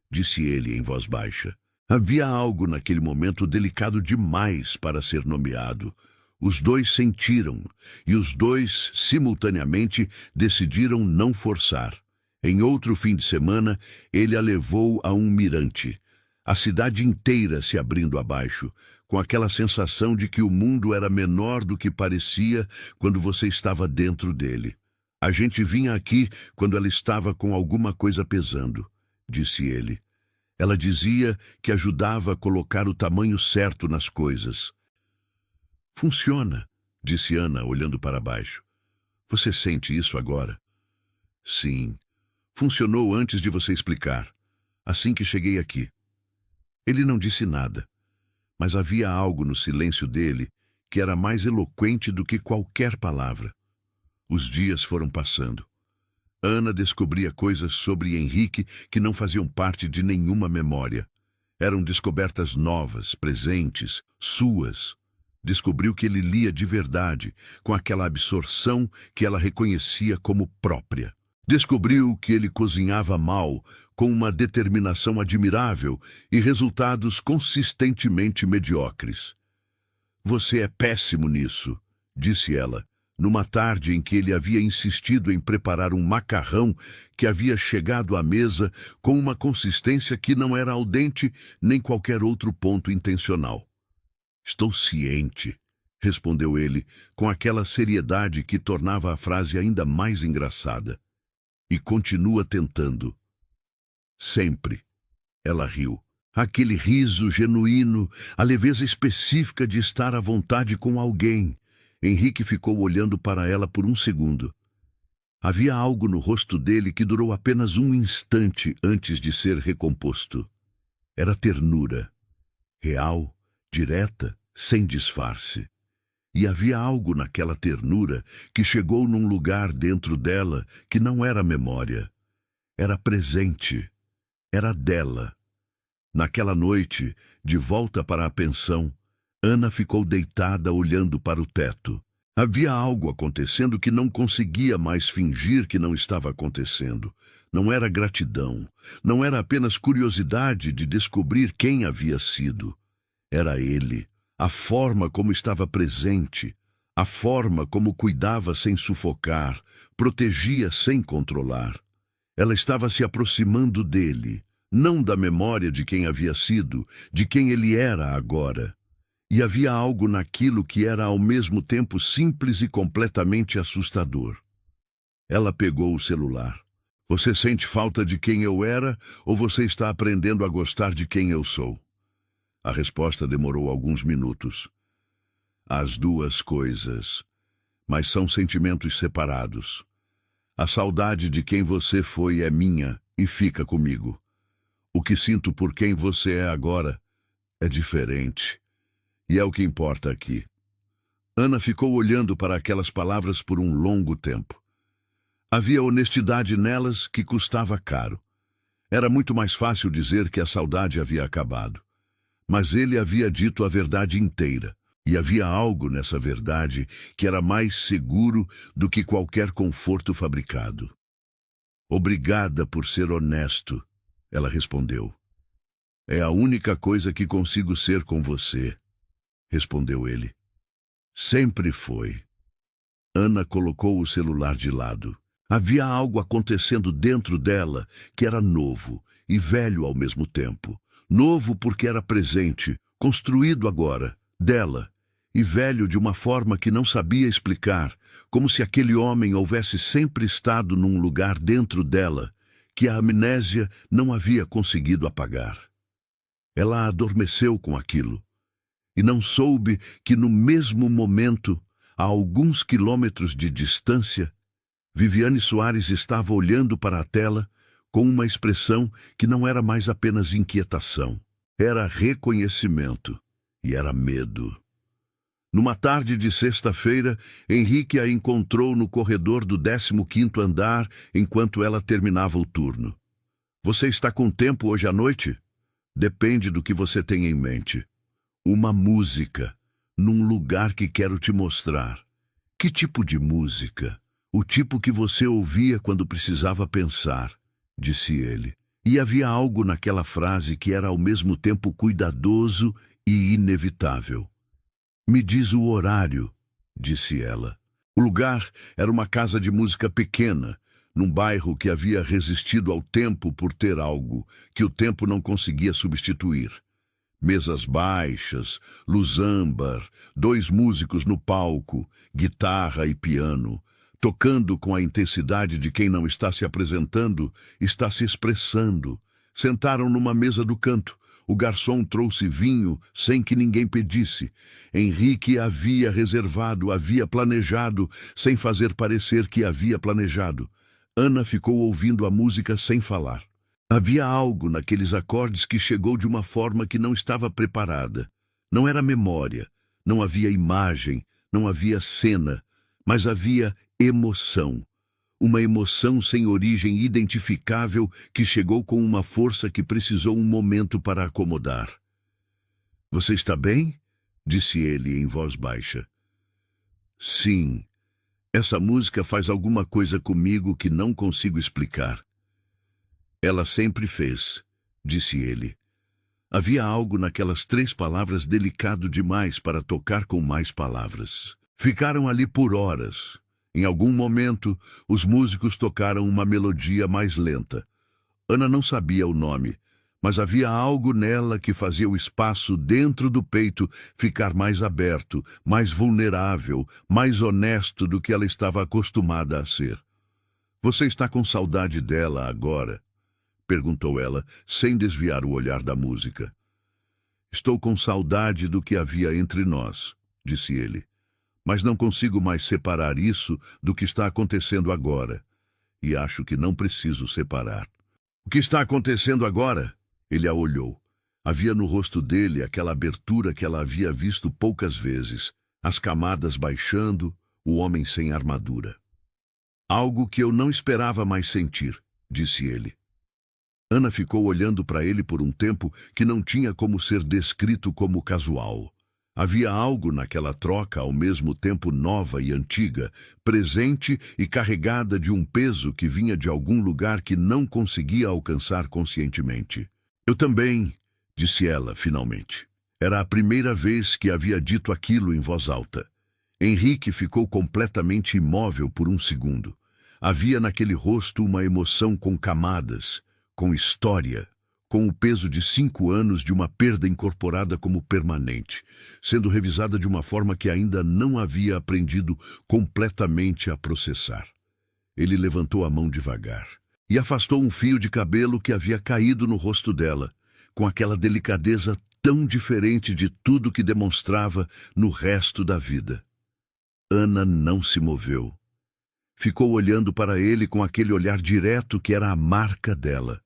disse ele em voz baixa. Havia algo naquele momento delicado demais para ser nomeado. Os 2 sentiram, e os 2, simultaneamente, decidiram não forçar. Em outro fim de semana, ele a levou a um mirante. A cidade inteira se abrindo abaixo, com aquela sensação de que o mundo era menor do que parecia quando você estava dentro dele. A gente vinha aqui quando ela estava com alguma coisa pesando, disse ele. Ela dizia que ajudava a colocar o tamanho certo nas coisas. Funciona, disse Ana, olhando para baixo. Você sente isso agora? Sim. Funcionou antes de você explicar. assim que cheguei aqui. Ele não disse nada, mas havia algo no silêncio dele que era mais eloquente do que qualquer palavra. Os dias foram passando. Ana descobria coisas sobre Henrique que não faziam parte de nenhuma memória. Eram descobertas novas, presentes, suas. Descobriu que ele lia de verdade, com aquela absorção que ela reconhecia como própria. Descobriu que ele cozinhava mal, com uma determinação admirável e resultados consistentemente mediocres. Você é péssimo nisso, disse ela, numa tarde em que ele havia insistido em preparar um macarrão que havia chegado à mesa com uma consistência que não era al dente nem qualquer outro ponto intencional. Estou ciente, respondeu ele, com aquela seriedade que tornava a frase ainda mais engraçada. E continua tentando. Sempre. Ela riu. Aquele riso genuíno, a leveza específica de estar à vontade com alguém. Henrique ficou olhando para ela por um segundo. Havia algo no rosto dele que durou apenas um instante antes de ser recomposto. Era ternura. Real, direta, sem disfarce. E havia algo naquela ternura que chegou num lugar dentro dela que não era memória. Era presente. Era dela. Naquela noite, de volta para a pensão, Ana ficou deitada olhando para o teto. Havia algo acontecendo que não conseguia mais fingir que não estava acontecendo. Não era gratidão. Não era apenas curiosidade de descobrir quem havia sido. Era ele. A forma como estava presente, a forma como cuidava sem sufocar, protegia sem controlar. Ela estava se aproximando dele, não da memória de quem havia sido, de quem ele era agora. E havia algo naquilo que era ao mesmo tempo simples e completamente assustador. Ela pegou o celular. Você sente falta de quem eu era ou você está aprendendo a gostar de quem eu sou? A resposta demorou alguns minutos. As duas coisas, mas são sentimentos separados. A saudade de quem você foi é minha e fica comigo. O que sinto por quem você é agora é diferente. E é o que importa aqui. Ana ficou olhando para aquelas palavras por um longo tempo. Havia honestidade nelas que custava caro. Era muito mais fácil dizer que a saudade havia acabado. Mas ele havia dito a verdade inteira, e havia algo nessa verdade que era mais seguro do que qualquer conforto fabricado. Obrigada por ser honesto, ela respondeu. É a única coisa que consigo ser com você, respondeu ele. Sempre foi. Ana colocou o celular de lado. Havia algo acontecendo dentro dela que era novo e velho ao mesmo tempo. Novo porque era presente, construído agora, dela, e velho de uma forma que não sabia explicar, como se aquele homem houvesse sempre estado num lugar dentro dela, que a amnésia não havia conseguido apagar. Ela adormeceu com aquilo, e não soube que no mesmo momento, a alguns quilômetros de distância, Viviane Soares estava olhando para a tela com uma expressão que não era mais apenas inquietação. Era reconhecimento e era medo. Numa tarde de sexta-feira, Henrique a encontrou no corredor do 15º andar enquanto ela terminava o turno. Você está com tempo hoje à noite? Depende do que você tem em mente. Uma música, num lugar que quero te mostrar. Que tipo de música? O tipo que você ouvia quando precisava pensar, disse ele. E havia algo naquela frase que era ao mesmo tempo cuidadoso e inevitável. Me diz o horário, disse ela. O lugar era uma casa de música pequena, num bairro que havia resistido ao tempo por ter algo que o tempo não conseguia substituir. Mesas baixas, luz âmbar, 2 músicos no palco, guitarra e piano, tocando com a intensidade de quem não está se apresentando, está se expressando. Sentaram numa mesa do canto. O garçom trouxe vinho sem que ninguém pedisse. Henrique havia reservado, havia planejado, sem fazer parecer que havia planejado. Ana ficou ouvindo a música sem falar. Havia algo naqueles acordes que chegou de uma forma que não estava preparada. Não era memória, não havia imagem, não havia cena, mas havia emoção. Uma emoção sem origem identificável que chegou com uma força que precisou um momento para acomodar. "Você está bem?" disse ele em voz baixa. "Sim. Essa música faz alguma coisa comigo que não consigo explicar." "Ela sempre fez", disse ele. Havia algo naquelas 3 palavras delicado demais para tocar com mais palavras. Ficaram ali por horas. Em algum momento, os músicos tocaram uma melodia mais lenta. Ana não sabia o nome, mas havia algo nela que fazia o espaço dentro do peito ficar mais aberto, mais vulnerável, mais honesto do que ela estava acostumada a ser. "Você está com saudade dela agora?" perguntou ela, sem desviar o olhar da música. "Estou com saudade do que havia entre nós", disse ele. "Mas não consigo mais separar isso do que está acontecendo agora. E acho que não preciso separar." "O que está acontecendo agora?" Ele a olhou. Havia no rosto dele aquela abertura que ela havia visto poucas vezes, as camadas baixando, o homem sem armadura. "Algo que eu não esperava mais sentir", disse ele. Ana ficou olhando para ele por um tempo que não tinha como ser descrito como casual. Havia algo naquela troca ao mesmo tempo nova e antiga, presente e carregada de um peso que vinha de algum lugar que não conseguia alcançar conscientemente. "Eu também", disse ela, finalmente. Era a primeira vez que havia dito aquilo em voz alta. Henrique ficou completamente imóvel por um segundo. Havia naquele rosto uma emoção com camadas, com história, com o peso de 5 anos de uma perda incorporada como permanente, sendo revisada de uma forma que ainda não havia aprendido completamente a processar. Ele levantou a mão devagar e afastou um fio de cabelo que havia caído no rosto dela, com aquela delicadeza tão diferente de tudo que demonstrava no resto da vida. Ana não se moveu. Ficou olhando para ele com aquele olhar direto que era a marca dela.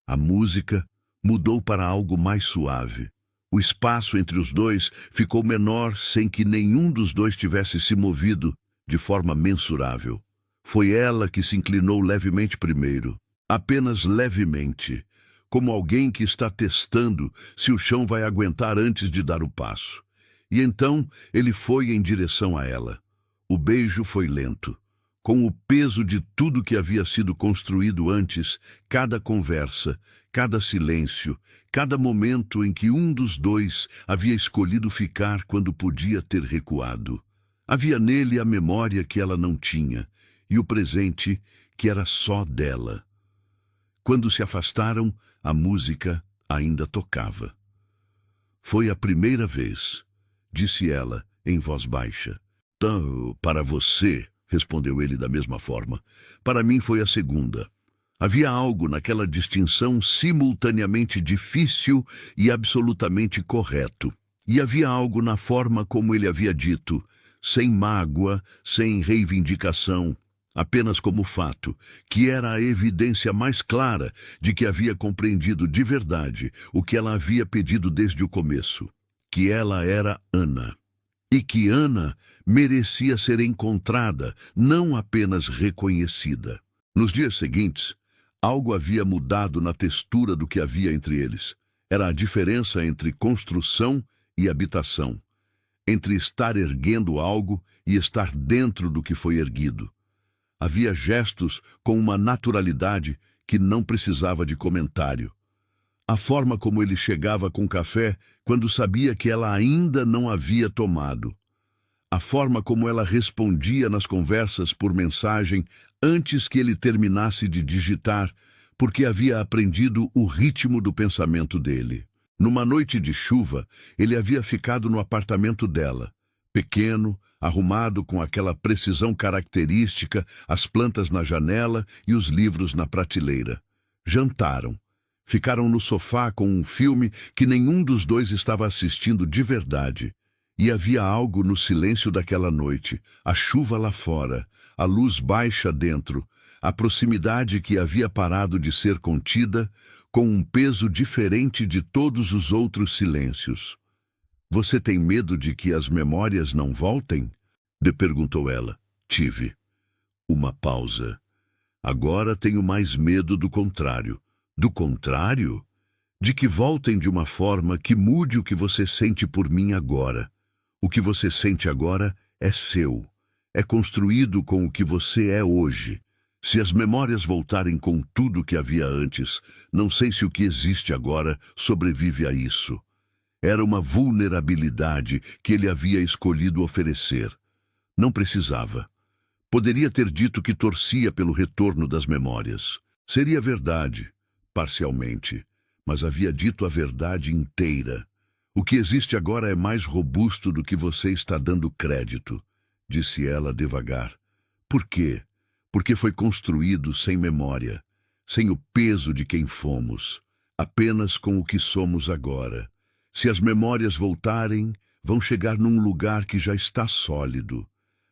A música mudou para algo mais suave. O espaço entre os dois ficou menor sem que nenhum dos dois tivesse se movido de forma mensurável. Foi ela que se inclinou levemente primeiro, apenas levemente, como alguém que está testando se o chão vai aguentar antes de dar o passo. E então ele foi em direção a ela. O beijo foi lento. Com o peso de tudo que havia sido construído antes, cada conversa, cada silêncio, cada momento em que um dos dois havia escolhido ficar quando podia ter recuado. Havia nele a memória que ela não tinha e o presente que era só dela. Quando se afastaram, a música ainda tocava. "Foi a primeira vez", disse ela em voz baixa. Para você", respondeu ele da mesma forma. "Para mim foi a segunda." Havia algo naquela distinção simultaneamente difícil e absolutamente correto. E havia algo na forma como ele havia dito, sem mágoa, sem reivindicação, apenas como fato, que era a evidência mais clara de que havia compreendido de verdade o que ela havia pedido desde o começo, que ela era Ana. E que Ana merecia ser encontrada, não apenas reconhecida. Nos dias seguintes, algo havia mudado na textura do que havia entre eles. Era a diferença entre construção e habitação, entre estar erguendo algo e estar dentro do que foi erguido. Havia gestos com uma naturalidade que não precisava de comentário. A forma como ele chegava com café quando sabia que ela ainda não havia tomado. A forma como ela respondia nas conversas por mensagem antes que ele terminasse de digitar, porque havia aprendido o ritmo do pensamento dele. Numa noite de chuva, ele havia ficado no apartamento dela, pequeno, arrumado com aquela precisão característica, as plantas na janela e os livros na prateleira. Jantaram. Ficaram no sofá com um filme que nenhum dos dois estava assistindo de verdade. E havia algo no silêncio daquela noite, a chuva lá fora, a luz baixa dentro, a proximidade que havia parado de ser contida, com um peso diferente de todos os outros silêncios. Você tem medo de que as memórias não voltem? Perguntou ela. Tive. Uma pausa. Agora tenho mais medo do contrário. Do contrário? De que voltem de uma forma que mude o que você sente por mim agora. O que você sente agora é seu. É construído com o que você é hoje. Se as memórias voltarem com tudo que havia antes, não sei se o que existe agora sobrevive a isso. Era uma vulnerabilidade que ele havia escolhido oferecer. Não precisava. Poderia ter dito que torcia pelo retorno das memórias. Seria verdade, parcialmente, mas havia dito a verdade inteira. O que existe agora é mais robusto do que você está dando crédito, disse ela devagar. Por quê? Porque foi construído sem memória, sem o peso de quem fomos, apenas com o que somos agora. Se as memórias voltarem, vão chegar num lugar que já está sólido.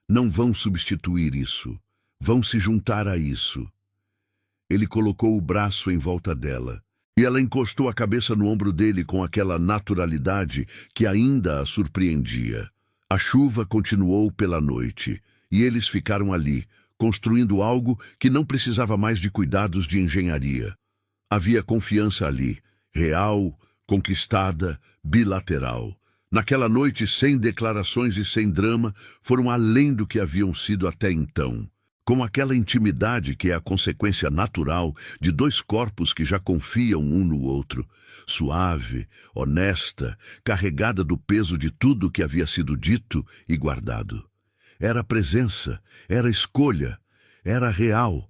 Não vão substituir isso. Vão se juntar a isso. Ele colocou o braço em volta dela, e ela encostou a cabeça no ombro dele com aquela naturalidade que ainda a surpreendia. A chuva continuou pela noite, e eles ficaram ali, construindo algo que não precisava mais de cuidados de engenharia. Havia confiança ali, real, conquistada, bilateral. Naquela noite, sem declarações e sem drama, foram além do que haviam sido até então. Com aquela intimidade que é a consequência natural de dois corpos que já confiam um no outro. Suave, honesta, carregada do peso de tudo que havia sido dito e guardado. Era presença, era escolha, era real.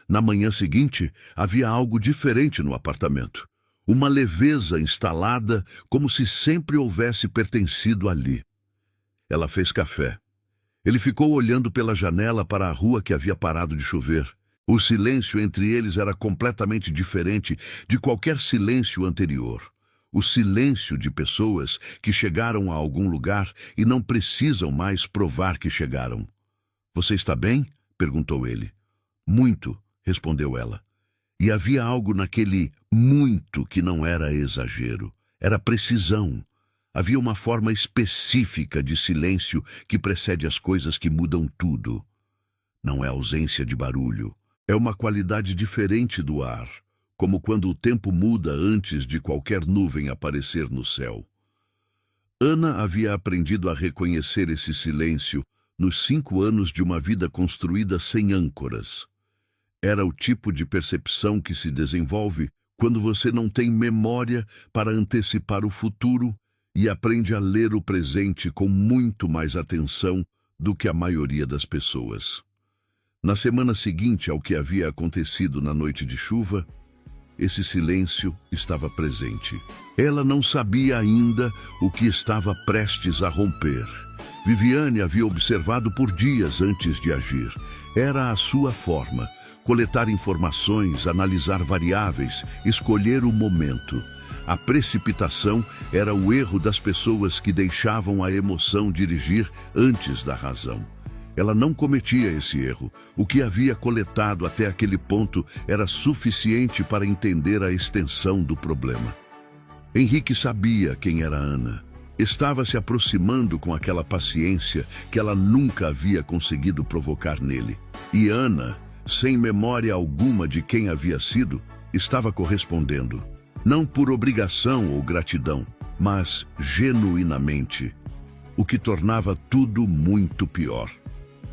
Na manhã seguinte, havia algo diferente no apartamento. Uma leveza instalada, como se sempre houvesse pertencido ali. Ela fez café. Ele ficou olhando pela janela para a rua que havia parado de chover. O silêncio entre eles era completamente diferente de qualquer silêncio anterior. O silêncio de pessoas que chegaram a algum lugar e não precisam mais provar que chegaram. Você está bem? Perguntou ele. Muito, respondeu ela. E havia algo naquele muito que não era exagero, era precisão. Havia uma forma específica de silêncio que precede as coisas que mudam tudo. Não é ausência de barulho, é uma qualidade diferente do ar, como quando o tempo muda antes de qualquer nuvem aparecer no céu. Ana havia aprendido a reconhecer esse silêncio nos 5 anos de uma vida construída sem âncoras. Era o tipo de percepção que se desenvolve quando você não tem memória para antecipar o futuro e aprende a ler o presente com muito mais atenção do que a maioria das pessoas. Na semana seguinte ao que havia acontecido na noite de chuva, esse silêncio estava presente. Ela não sabia ainda o que estava prestes a romper. Viviane havia observado por dias antes de agir. Era a sua forma, coletar informações, analisar variáveis, escolher o momento. A precipitação era o erro das pessoas que deixavam a emoção dirigir antes da razão. Ela não cometia esse erro. O que havia coletado até aquele ponto era suficiente para entender a extensão do problema. Henrique sabia quem era Ana. Estava se aproximando com aquela paciência que ela nunca havia conseguido provocar nele. E Ana, sem memória alguma de quem havia sido, estava correspondendo. Não por obrigação ou gratidão, mas genuinamente, o que tornava tudo muito pior.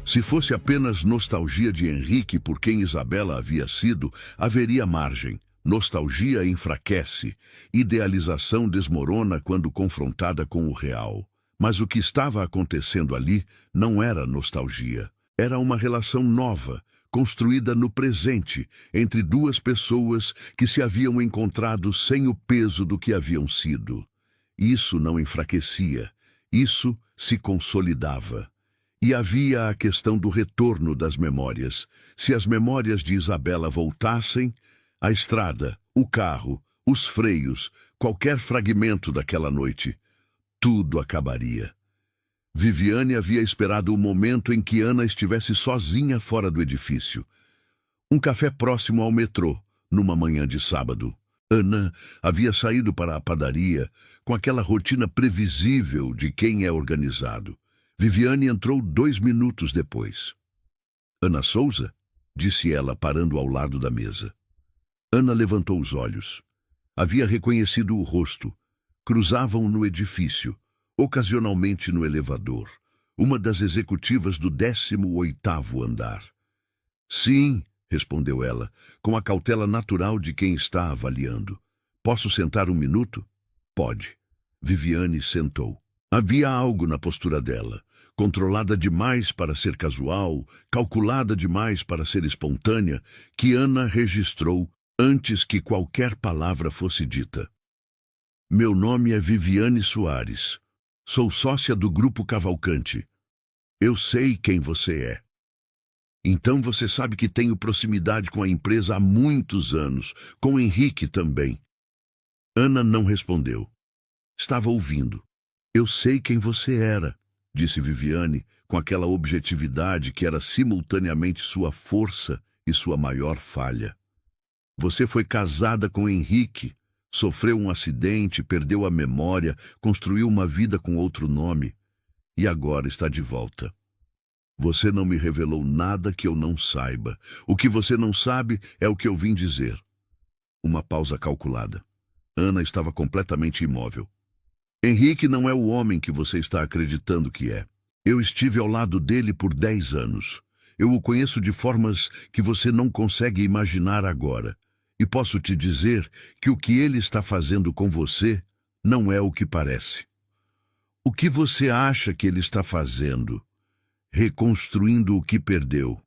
Se fosse apenas nostalgia de Henrique por quem Isabela havia sido, haveria margem. Nostalgia enfraquece, idealização desmorona quando confrontada com o real. Mas o que estava acontecendo ali não era nostalgia. Era uma relação nova, construída no presente, entre duas pessoas que se haviam encontrado sem o peso do que haviam sido. Isso não enfraquecia, isso se consolidava. E havia a questão do retorno das memórias. Se as memórias de Isabela voltassem, a estrada, o carro, os freios, qualquer fragmento daquela noite, tudo acabaria. Viviane havia esperado o momento em que Ana estivesse sozinha fora do edifício. Um café próximo ao metrô, numa manhã de sábado. Ana havia saído para a padaria com aquela rotina previsível de quem é organizado. Viviane entrou 2 minutos depois. Ana Souza? Disse ela, parando ao lado da mesa. Ana levantou os olhos. Havia reconhecido o rosto. Cruzavam no edifício, ocasionalmente no elevador, uma das executivas do 18º andar. Sim, respondeu ela, com a cautela natural de quem está avaliando. Posso sentar 1 minuto? Pode. Viviane sentou. Havia algo na postura dela, controlada demais para ser casual, calculada demais para ser espontânea, que Ana registrou antes que qualquer palavra fosse dita. Meu nome é Viviane Soares. Sou sócia do Grupo Cavalcante. Eu sei quem você é. Então você sabe que tenho proximidade com a empresa há muitos anos, com Henrique também. Ana não respondeu. Estava ouvindo. Eu sei quem você era, disse Viviane, com aquela objetividade que era simultaneamente sua força e sua maior falha. Você foi casada com Henrique, sofreu um acidente, perdeu a memória, construiu uma vida com outro nome e agora está de volta. Você não me revelou nada que eu não saiba. O que você não sabe é o que eu vim dizer. Uma pausa calculada. Ana estava completamente imóvel. Henrique não é o homem que você está acreditando que é. Eu estive ao lado dele por 10 anos. Eu o conheço de formas que você não consegue imaginar agora. E posso te dizer que o que ele está fazendo com você não é o que parece. O que você acha que ele está fazendo? Reconstruindo o que perdeu.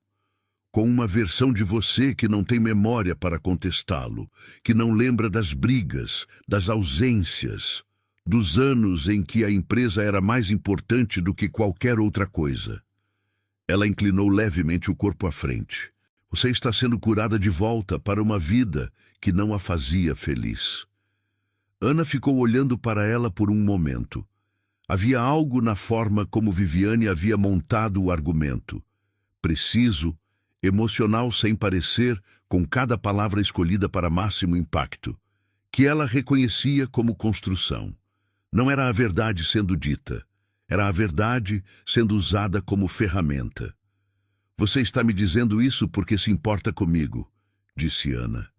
Com uma versão de você que não tem memória para contestá-lo, que não lembra das brigas, das ausências, dos anos em que a empresa era mais importante do que qualquer outra coisa. Ela inclinou levemente o corpo à frente. Você está sendo curada de volta para uma vida que não a fazia feliz. Ana ficou olhando para ela por um momento. Havia algo na forma como Viviane havia montado o argumento. Preciso, emocional sem parecer, com cada palavra escolhida para máximo impacto, que ela reconhecia como construção. Não era a verdade sendo dita, era a verdade sendo usada como ferramenta. Você está me dizendo isso porque se importa comigo, disse Ana.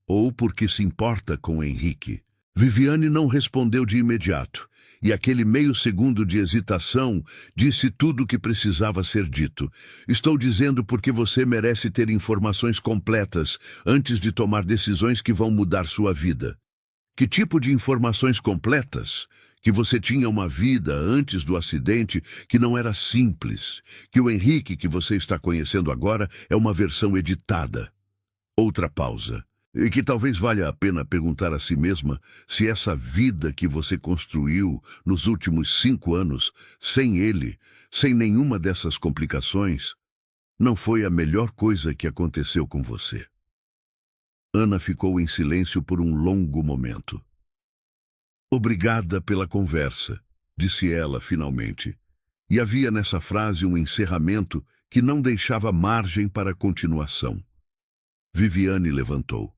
Ou porque se importa com Henrique. Viviane não respondeu de imediato, e aquele meio segundo de hesitação disse tudo o que precisava ser dito. Estou dizendo porque você merece ter informações completas antes de tomar decisões que vão mudar sua vida. Que tipo de informações completas? Que você tinha uma vida antes do acidente que não era simples, que o Henrique que você está conhecendo agora é uma versão editada. Outra pausa. E que talvez valha a pena perguntar a si mesma se essa vida que você construiu nos últimos 5 anos, sem ele, sem nenhuma dessas complicações, não foi a melhor coisa que aconteceu com você. Ana ficou em silêncio por um longo momento. Obrigada pela conversa, disse ela finalmente. E havia nessa frase um encerramento que não deixava margem para continuação. Viviane levantou.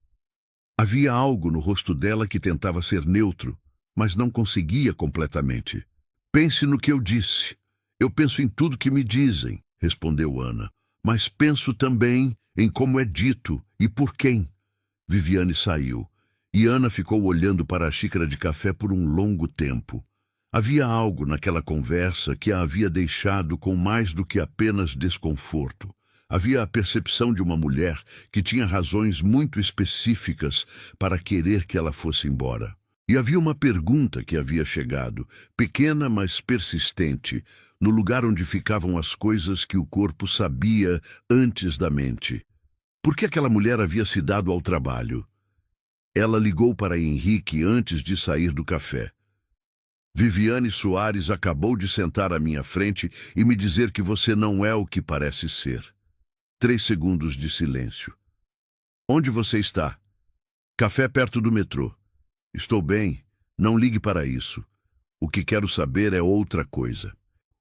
Havia algo no rosto dela que tentava ser neutro, mas não conseguia completamente. Pense no que eu disse. Eu penso em tudo que me dizem, respondeu Ana. Mas penso também em como é dito e por quem. Viviane saiu, e Ana ficou olhando para a xícara de café por um longo tempo. Havia algo naquela conversa que a havia deixado com mais do que apenas desconforto. Havia a percepção de uma mulher que tinha razões muito específicas para querer que ela fosse embora. E havia uma pergunta que havia chegado, pequena mas persistente, no lugar onde ficavam as coisas que o corpo sabia antes da mente. Por que aquela mulher havia se dado ao trabalho? Ela ligou para Henrique antes de sair do café. Viviane Soares acabou de sentar à minha frente e me dizer que você não é o que parece ser. 3 segundos de silêncio. Onde você está? Café perto do metrô. Estou bem, não ligue para isso. O que quero saber é outra coisa.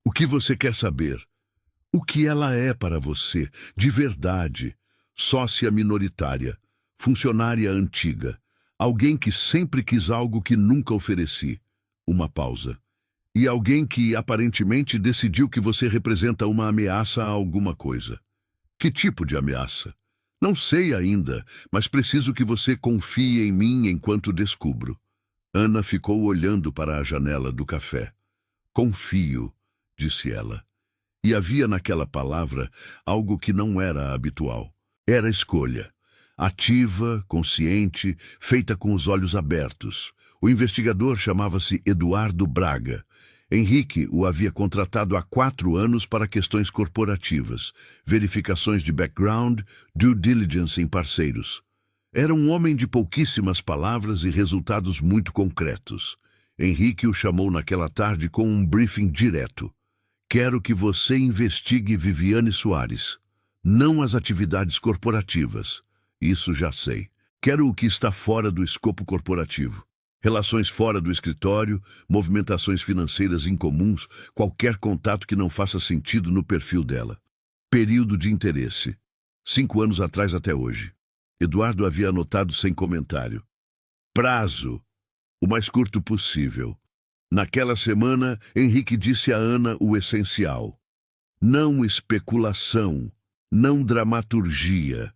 O que você quer saber? O que ela é para você, de verdade? sócia minoritária, funcionária antiga, alguém que sempre quis algo que nunca ofereci. Uma pausa. E alguém que aparentemente decidiu que você representa uma ameaça a alguma coisa. Que tipo de ameaça? Não sei ainda, mas preciso que você confie em mim enquanto descubro. Ana ficou olhando para a janela do café. Confio, disse ela. E havia naquela palavra algo que não era habitual. Era escolha. Ativa, consciente, feita com os olhos abertos. O investigador chamava-se Eduardo Braga. Henrique o havia contratado há 4 anos para questões corporativas, verificações de background, due diligence em parceiros. Era um homem de pouquíssimas palavras e resultados muito concretos. Henrique o chamou naquela tarde com um briefing direto. Quero que você investigue Viviane Soares, não as atividades corporativas. Isso já sei. Quero o que está fora do escopo corporativo. Relações fora do escritório, movimentações financeiras incomuns, qualquer contato que não faça sentido no perfil dela. Período de interesse. 5 anos atrás até hoje. Eduardo havia anotado sem comentário. Prazo. O mais curto possível. Naquela semana, Henrique disse a Ana o essencial. Não especulação, não dramaturgia.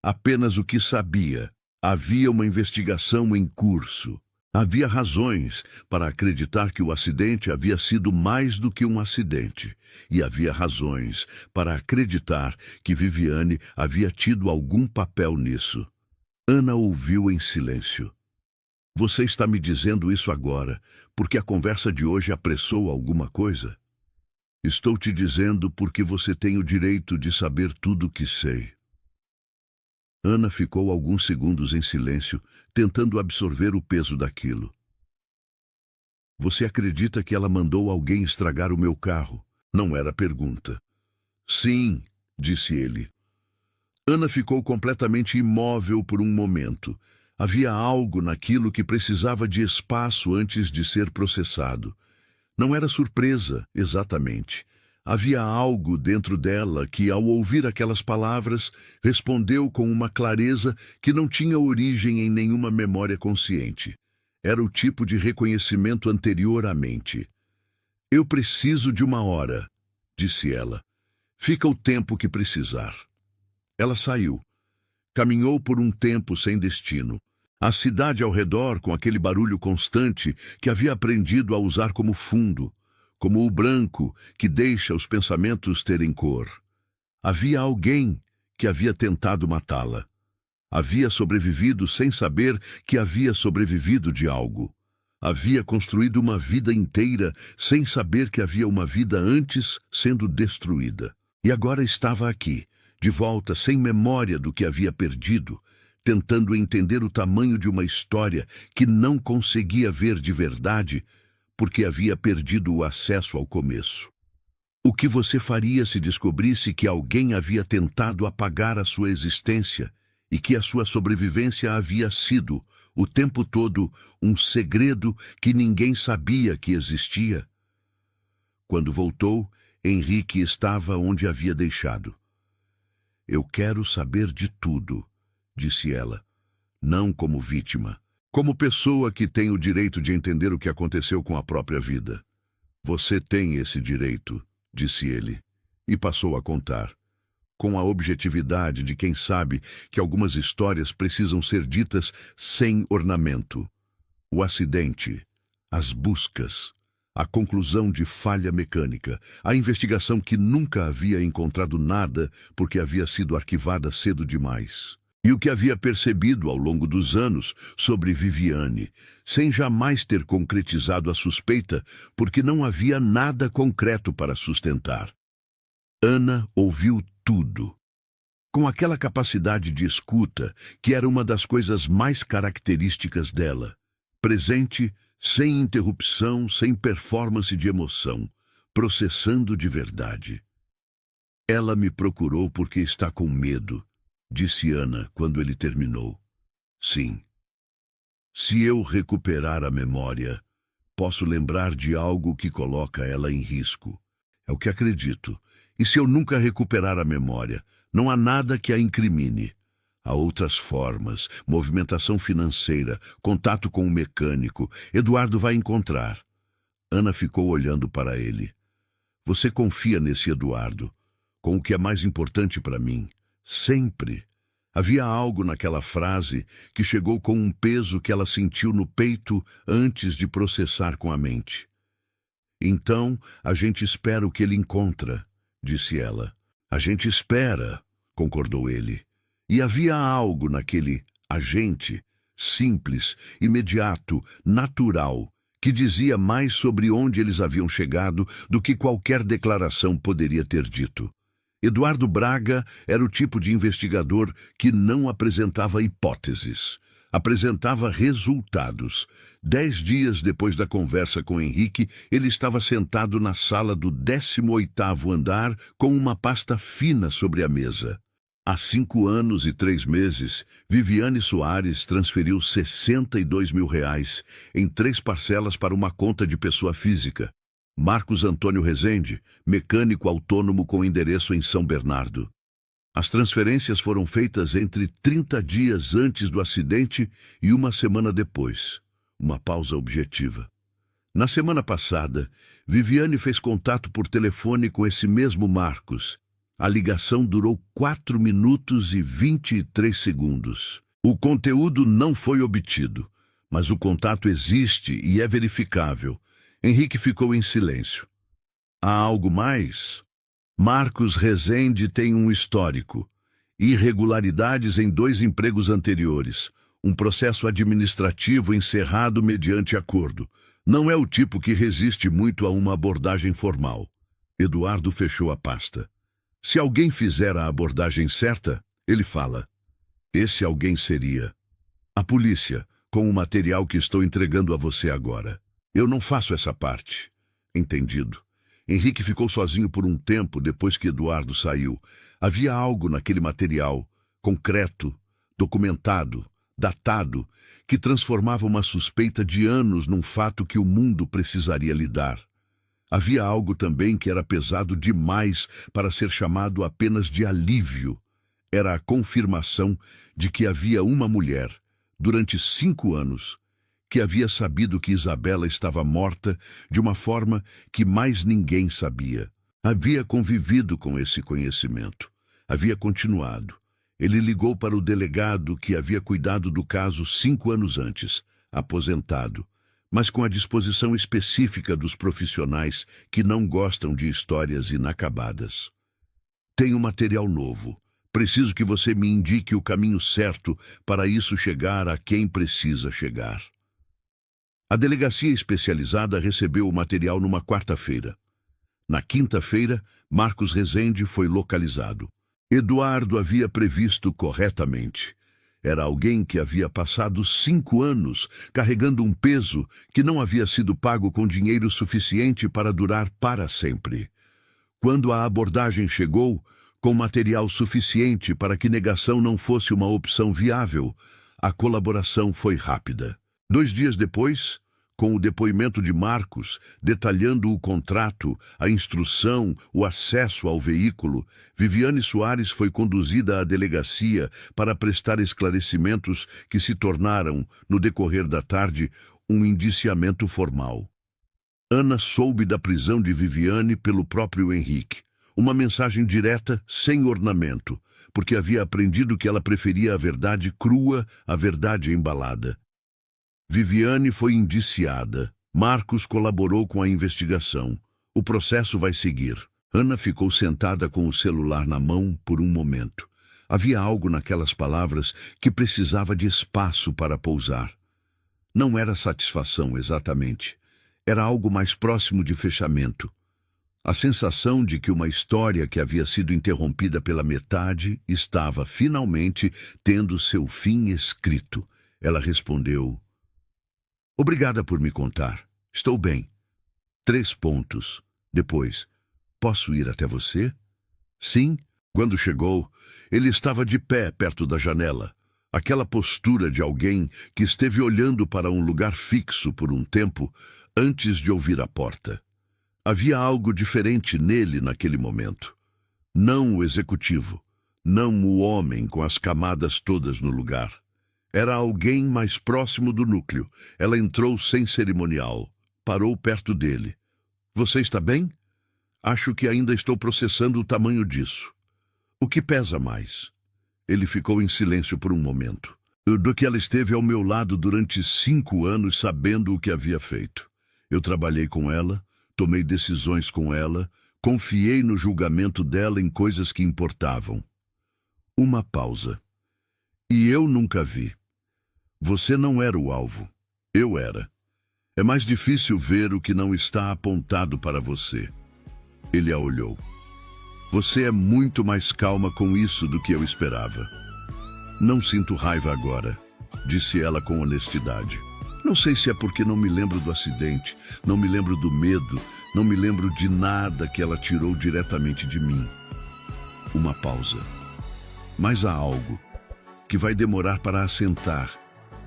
Apenas o que sabia. Havia uma investigação em curso. Havia razões para acreditar que o acidente havia sido mais do que um acidente. E havia razões para acreditar que Viviane havia tido algum papel nisso. Ana ouviu em silêncio. Você está me dizendo isso agora, porque a conversa de hoje apressou alguma coisa? Estou te dizendo porque você tem o direito de saber tudo o que sei. Ana ficou alguns segundos em silêncio, tentando absorver o peso daquilo. Você acredita que ela mandou alguém estragar o meu carro? Não era pergunta. Sim, disse ele. Ana ficou completamente imóvel por um momento. Havia algo naquilo que precisava de espaço antes de ser processado. Não era surpresa, exatamente. Havia algo dentro dela que, ao ouvir aquelas palavras, respondeu com uma clareza que não tinha origem em nenhuma memória consciente. Era o tipo de reconhecimento anterior à mente. Eu preciso de 1 hora, disse ela. Fica o tempo que precisar. Ela saiu. Caminhou por um tempo sem destino. A cidade ao redor, com aquele barulho constante que havia aprendido a usar como fundo, como o branco que deixa os pensamentos terem cor. Havia alguém que havia tentado matá-la. Havia sobrevivido sem saber que havia sobrevivido de algo. Havia construído uma vida inteira sem saber que havia uma vida antes sendo destruída. E agora estava aqui, de volta, sem memória do que havia perdido, tentando entender o tamanho de uma história que não conseguia ver de verdade, porque havia perdido o acesso ao começo. O que você faria se descobrisse que alguém havia tentado apagar a sua existência e que a sua sobrevivência havia sido, o tempo todo, um segredo que ninguém sabia que existia? Quando voltou, Henrique estava onde havia deixado. Eu quero saber de tudo, disse ela, não como vítima. Como pessoa que tem o direito de entender o que aconteceu com a própria vida. Você tem esse direito, disse ele, e passou a contar, com a objetividade de quem sabe que algumas histórias precisam ser ditas sem ornamento. O acidente, as buscas, a conclusão de falha mecânica, a investigação que nunca havia encontrado nada porque havia sido arquivada cedo demais. E o que havia percebido ao longo dos anos sobre Viviane, sem jamais ter concretizado a suspeita, porque não havia nada concreto para sustentar. Ana ouviu tudo, com aquela capacidade de escuta que era uma das coisas mais características dela, presente, sem interrupção, sem performance de emoção, processando de verdade. Ela me procurou porque está com medo, disse Ana quando ele terminou. Sim. Se eu recuperar a memória, posso lembrar de algo que coloca ela em risco. É o que acredito. E se eu nunca recuperar a memória, Não há nada que a incrimine. Há outras formas, movimentação financeira, contato com o mecânico. Eduardo vai encontrar. Ana ficou olhando para ele. Você confia nesse Eduardo, com o que é mais importante para mim. Sempre. Havia algo naquela frase que chegou com um peso que ela sentiu no peito antes de processar com a mente. Então, a gente espera o que ele encontra, disse ela. A gente espera, concordou ele. E havia algo naquele agente, simples, imediato, natural, que dizia mais sobre onde eles haviam chegado do que qualquer declaração poderia ter dito. Eduardo Braga era o tipo de investigador que não apresentava hipóteses, apresentava resultados. 10 dias depois da conversa com Henrique, ele estava sentado na sala do 18º andar com uma pasta fina sobre a mesa. Há 5 anos e 3 meses, Viviane Soares transferiu R$62 mil em 3 parcelas para uma conta de pessoa física. Marcos Antônio Rezende, mecânico autônomo com endereço em São Bernardo. As transferências foram feitas entre 30 dias antes do acidente e 1 semana depois. Uma pausa objetiva. Na semana passada, Viviane fez contato por telefone com esse mesmo Marcos. A ligação durou 4 minutos e 23 segundos. O conteúdo não foi obtido, mas o contato existe e é verificável. Henrique ficou em silêncio. Há algo mais? Marcos Rezende tem um histórico. Irregularidades em 2 empregos anteriores. Um processo administrativo encerrado mediante acordo. Não é o tipo que resiste muito a uma abordagem formal. Eduardo fechou a pasta. Se alguém fizer a abordagem certa, ele fala. Esse alguém seria a polícia, com o material que estou entregando a você agora. Eu não faço essa parte. Entendido. Henrique ficou sozinho por um tempo depois que Eduardo saiu. Havia algo naquele material, concreto, documentado, datado, que transformava uma suspeita de anos num fato que o mundo precisaria lidar. Havia algo também que era pesado demais para ser chamado apenas de alívio. Era a confirmação de que havia uma mulher, durante 5 anos, que havia sabido que Isabela estava morta de uma forma que mais ninguém sabia. Havia convivido com esse conhecimento. Havia continuado. Ele ligou para o delegado que havia cuidado do caso 5 anos antes, aposentado, mas com a disposição específica dos profissionais que não gostam de histórias inacabadas. Tenho material novo. Preciso que você me indique o caminho certo para isso chegar a quem precisa chegar. A delegacia especializada recebeu o material numa quarta-feira. Na quinta-feira, Marcos Rezende foi localizado. Eduardo havia previsto corretamente. Era alguém que havia passado 5 anos carregando um peso que não havia sido pago com dinheiro suficiente para durar para sempre. Quando a abordagem chegou, com material suficiente para que negação não fosse uma opção viável, a colaboração foi rápida. 2 dias depois, com o depoimento de Marcos, detalhando o contrato, a instrução, o acesso ao veículo, Viviane Soares foi conduzida à delegacia para prestar esclarecimentos que se tornaram, no decorrer da tarde, um indiciamento formal. Ana soube da prisão de Viviane pelo próprio Henrique. Uma mensagem direta, sem ornamento, porque havia aprendido que ela preferia a verdade crua à verdade embalada. Viviane foi indiciada. Marcos colaborou com a investigação. O processo vai seguir. Ana ficou sentada com o celular na mão por um momento. Havia algo naquelas palavras que precisava de espaço para pousar. Não era satisfação exatamente. Era algo mais próximo de fechamento. A sensação de que uma história que havia sido interrompida pela metade estava, finalmente, tendo seu fim escrito. Ela respondeu: Obrigada por me contar. Estou bem. 3 pontos. Depois, posso ir até você? Sim. Quando chegou, ele estava de pé perto da janela. Aquela postura de alguém que esteve olhando para um lugar fixo por um tempo antes de ouvir a porta. Havia algo diferente nele naquele momento. Não o executivo, não o homem com as camadas todas no lugar. Era alguém mais próximo do núcleo. Ela entrou sem cerimonial. Parou perto dele. Você está bem? Acho que ainda estou processando o tamanho disso. O que pesa mais? Ele ficou em silêncio por um momento. Do que ela esteve ao meu lado durante 5 anos sabendo o que havia feito. Eu trabalhei com ela, tomei decisões com ela, confiei no julgamento dela em coisas que importavam. Uma pausa. E eu nunca vi. Você não era o alvo. Eu era. É mais difícil ver o que não está apontado para você. Ele a olhou. Você é muito mais calma com isso do que eu esperava. Não sinto raiva agora, disse ela com honestidade. Não sei se é porque não me lembro do acidente, não me lembro do medo, não me lembro de nada que ela tirou diretamente de mim. Uma pausa. Mas há algo que vai demorar para assentar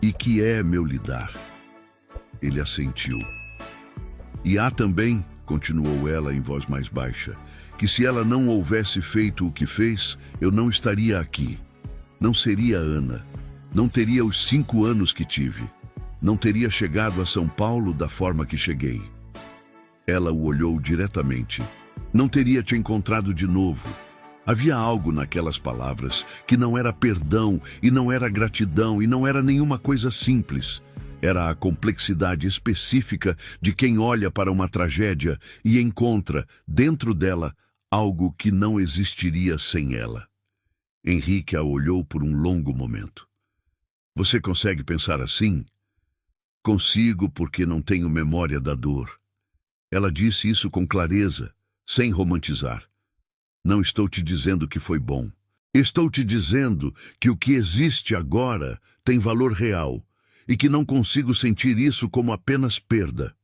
e que é meu lidar. Ele assentiu. E há também, continuou ela em voz mais baixa, que se ela não houvesse feito o que fez, eu não estaria aqui. Não seria Ana. Não teria os 5 anos que tive. Não teria chegado a São Paulo da forma que cheguei. Ela o olhou diretamente. Não teria te encontrado de novo. Havia algo naquelas palavras que não era perdão e não era gratidão e não era nenhuma coisa simples. Era a complexidade específica de quem olha para uma tragédia e encontra, dentro dela, algo que não existiria sem ela. Henrique a olhou por um longo momento. Você consegue pensar assim? Consigo porque não tenho memória da dor. Ela disse isso com clareza, sem romantizar. Não estou te dizendo que foi bom. Estou te dizendo que o que existe agora tem valor real e que não consigo sentir isso como apenas perda.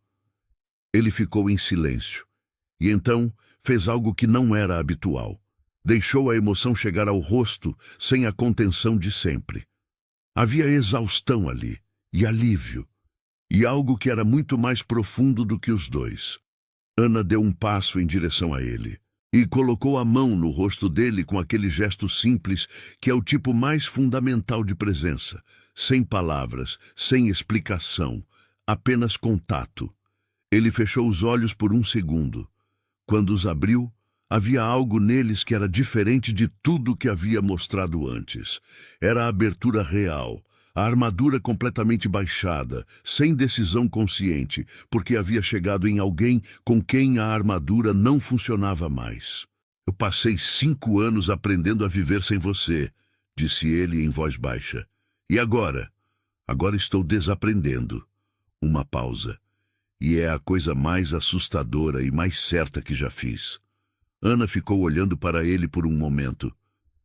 Ele ficou em silêncio e então fez algo que não era habitual. Deixou a emoção chegar ao rosto sem a contenção de sempre. Havia exaustão ali, e alívio, e algo que era muito mais profundo do que os dois. Ana deu um passo em direção a ele, e colocou a mão no rosto dele com aquele gesto simples que é o tipo mais fundamental de presença, sem palavras, sem explicação, apenas contato. Ele fechou os olhos por um segundo. Quando os abriu, havia algo neles que era diferente de tudo que havia mostrado antes. Era a abertura real, a armadura completamente baixada, sem decisão consciente, porque havia chegado em alguém com quem a armadura não funcionava mais. Eu passei 5 anos aprendendo a viver sem você, disse ele em voz baixa. E agora? Agora estou desaprendendo. Uma pausa. E é a coisa mais assustadora e mais certa que já fiz. Ana ficou olhando para ele por um momento.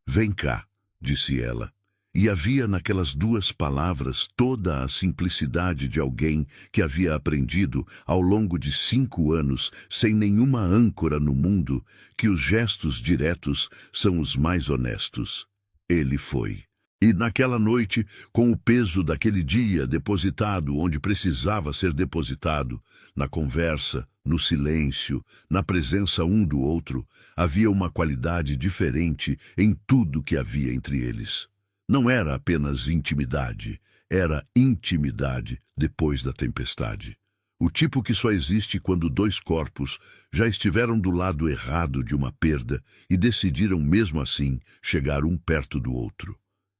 Vem cá, disse ela. E havia naquelas 2 palavras toda a simplicidade de alguém que havia aprendido, ao longo de 5 anos, sem nenhuma âncora no mundo, que os gestos diretos são os mais honestos. Ele foi. E naquela noite, com o peso daquele dia depositado onde precisava ser depositado, na conversa, no silêncio, na presença um do outro, havia uma qualidade diferente em tudo que havia entre eles. Não era apenas intimidade, era intimidade depois da tempestade. O tipo que só existe quando 2 corpos já estiveram do lado errado de uma perda e decidiram mesmo assim chegar um perto do outro.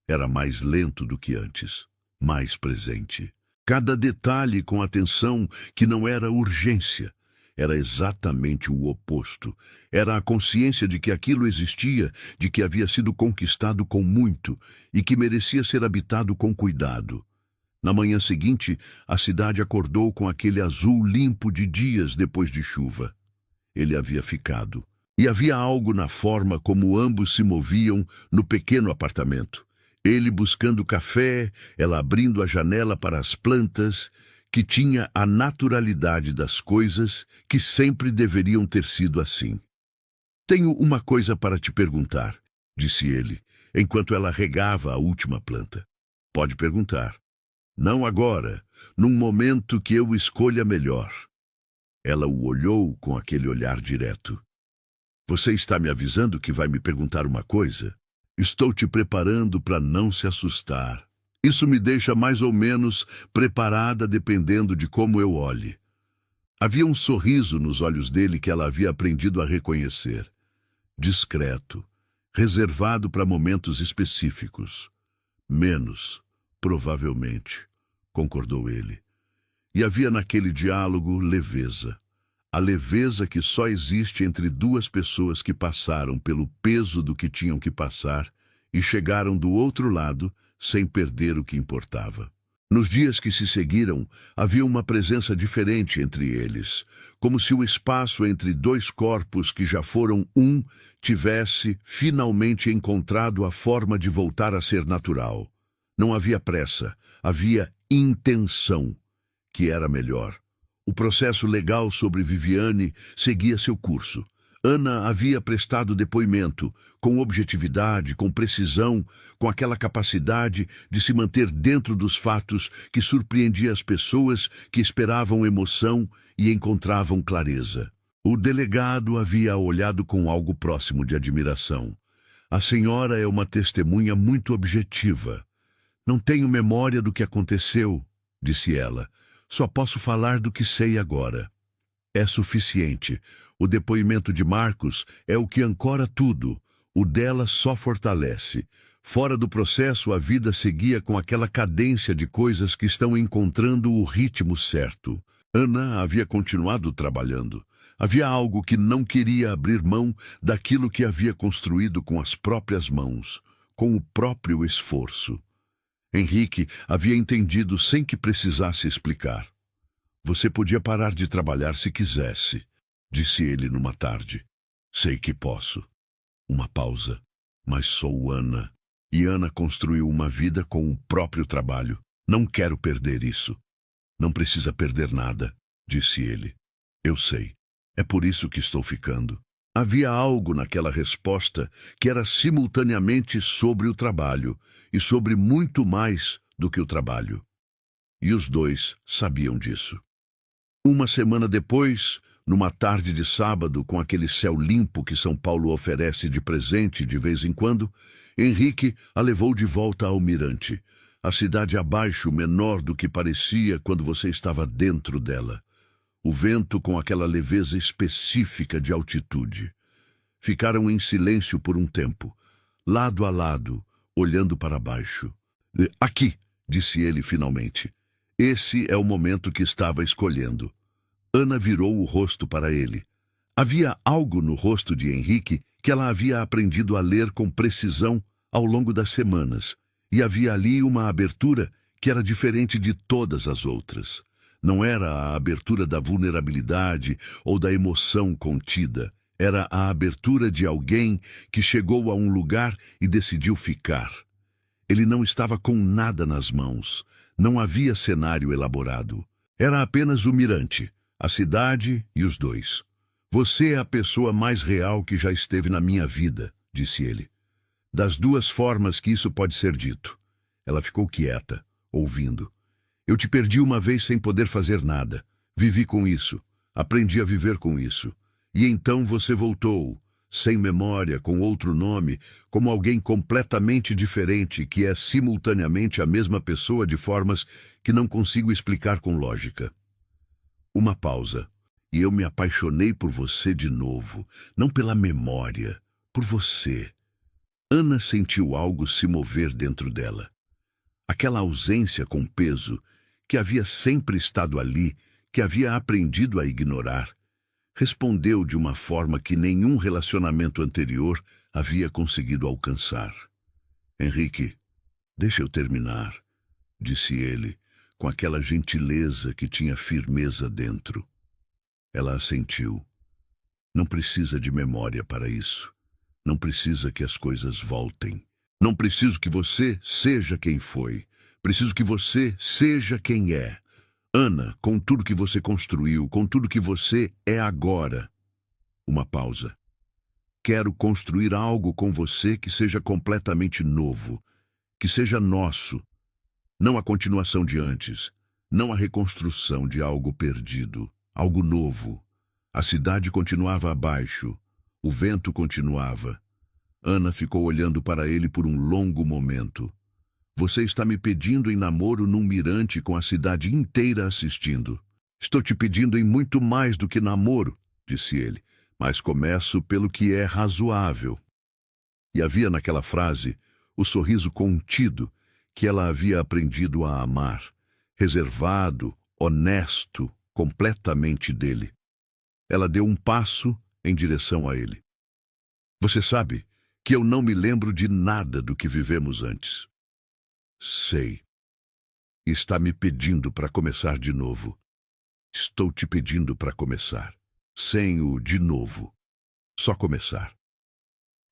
Era mais lento do que antes, mais presente. Cada detalhe com atenção que não era urgência. Era exatamente o oposto. Era a consciência de que aquilo existia, de que havia sido conquistado com muito e que merecia ser habitado com cuidado. Na manhã seguinte, a cidade acordou com aquele azul limpo de dias depois de chuva. Ele havia ficado. E havia algo na forma como ambos se moviam no pequeno apartamento. Ele buscando café, ela abrindo a janela para as plantas, que tinha a naturalidade das coisas que sempre deveriam ter sido assim. Tenho uma coisa para te perguntar, disse ele, enquanto ela regava a última planta. Pode perguntar. Não agora, num momento que eu escolha melhor. Ela o olhou com aquele olhar direto. Você está me avisando que vai me perguntar uma coisa? Estou te preparando para não se assustar. Isso me deixa mais ou menos preparada dependendo de como eu olhe. Havia um sorriso nos olhos dele que ela havia aprendido a reconhecer. Discreto, reservado para momentos específicos. Menos, provavelmente, concordou ele. E havia naquele diálogo leveza. A leveza que só existe entre duas pessoas que passaram pelo peso do que tinham que passar e chegaram do outro lado sem perder o que importava. Nos dias que se seguiram, havia uma presença diferente entre eles, como se o espaço entre dois corpos que já foram um tivesse finalmente encontrado a forma de voltar a ser natural. Não havia pressa, havia intenção, que era melhor. O processo legal sobre Viviane seguia seu curso. Ana havia prestado depoimento, com objetividade, com precisão, com aquela capacidade de se manter dentro dos fatos que surpreendia as pessoas que esperavam emoção e encontravam clareza. O delegado havia olhado com algo próximo de admiração. A senhora é uma testemunha muito objetiva. Não tenho memória do que aconteceu, disse ela. Só posso falar do que sei agora. É suficiente. O depoimento de Marcos é o que ancora tudo. O dela só fortalece. Fora do processo, a vida seguia com aquela cadência de coisas que estão encontrando o ritmo certo. Ana havia continuado trabalhando. Havia algo que não queria abrir mão daquilo que havia construído com as próprias mãos, com o próprio esforço. Henrique havia entendido sem que precisasse explicar. Você podia parar de trabalhar se quisesse, disse ele numa tarde. Sei que posso. Uma pausa. Mas sou Ana. E Ana construiu uma vida com o próprio trabalho. Não quero perder isso. Não precisa perder nada, disse ele. Eu sei. É por isso que estou ficando. Havia algo naquela resposta que era simultaneamente sobre o trabalho e sobre muito mais do que o trabalho. E os dois sabiam disso. Uma semana depois, numa tarde de sábado, com aquele céu limpo que São Paulo oferece de presente de vez em quando, Henrique a levou de volta ao Mirante, a cidade abaixo, menor do que parecia quando você estava dentro dela. O vento com aquela leveza específica de altitude. Ficaram em silêncio por um tempo, lado a lado, olhando para baixo. Aqui, disse ele finalmente. Esse é o momento que estava escolhendo. Ana virou o rosto para ele. Havia algo no rosto de Henrique que ela havia aprendido a ler com precisão ao longo das semanas, e havia ali uma abertura que era diferente de todas as outras. Não era a abertura da vulnerabilidade ou da emoção contida. Era a abertura de alguém que chegou a um lugar e decidiu ficar. Ele não estava com nada nas mãos. Não havia cenário elaborado. Era apenas o Mirante, a cidade e os dois. Você é a pessoa mais real que já esteve na minha vida, disse ele. Das duas formas que isso pode ser dito. Ela ficou quieta, ouvindo. Eu te perdi uma vez sem poder fazer nada. Vivi com isso. Aprendi a viver com isso. E então você voltou, sem memória, com outro nome, como alguém completamente diferente, que é simultaneamente a mesma pessoa de formas que não consigo explicar com lógica. Uma pausa, e eu me apaixonei por você de novo, não pela memória, por você. Ana sentiu algo se mover dentro dela. Aquela ausência com peso, que havia sempre estado ali, que havia aprendido a ignorar, respondeu de uma forma que nenhum relacionamento anterior havia conseguido alcançar. Henrique, deixa eu terminar, disse ele, com aquela gentileza que tinha firmeza dentro. Ela assentiu. Não precisa de memória para isso. Não precisa que as coisas voltem. Não preciso que você seja quem foi. Preciso que você seja quem é. Ana, com tudo que você construiu, com tudo que você é agora. Uma pausa. Quero construir algo com você que seja completamente novo, que seja nosso. Não a continuação de antes, não a reconstrução de algo perdido, algo novo. A cidade continuava abaixo, o vento continuava. Ana ficou olhando para ele por um longo momento. Você está me pedindo em namoro num mirante com a cidade inteira assistindo. Estou te pedindo em muito mais do que namoro, disse ele, mas começo pelo que é razoável. E havia naquela frase o sorriso contido que ela havia aprendido a amar, reservado, honesto, completamente dele. Ela deu um passo em direção a ele. Você sabe que eu não me lembro de nada do que vivemos antes. Sei. Está me pedindo para começar de novo. Estou te pedindo para começar. Sem o de novo. Só começar.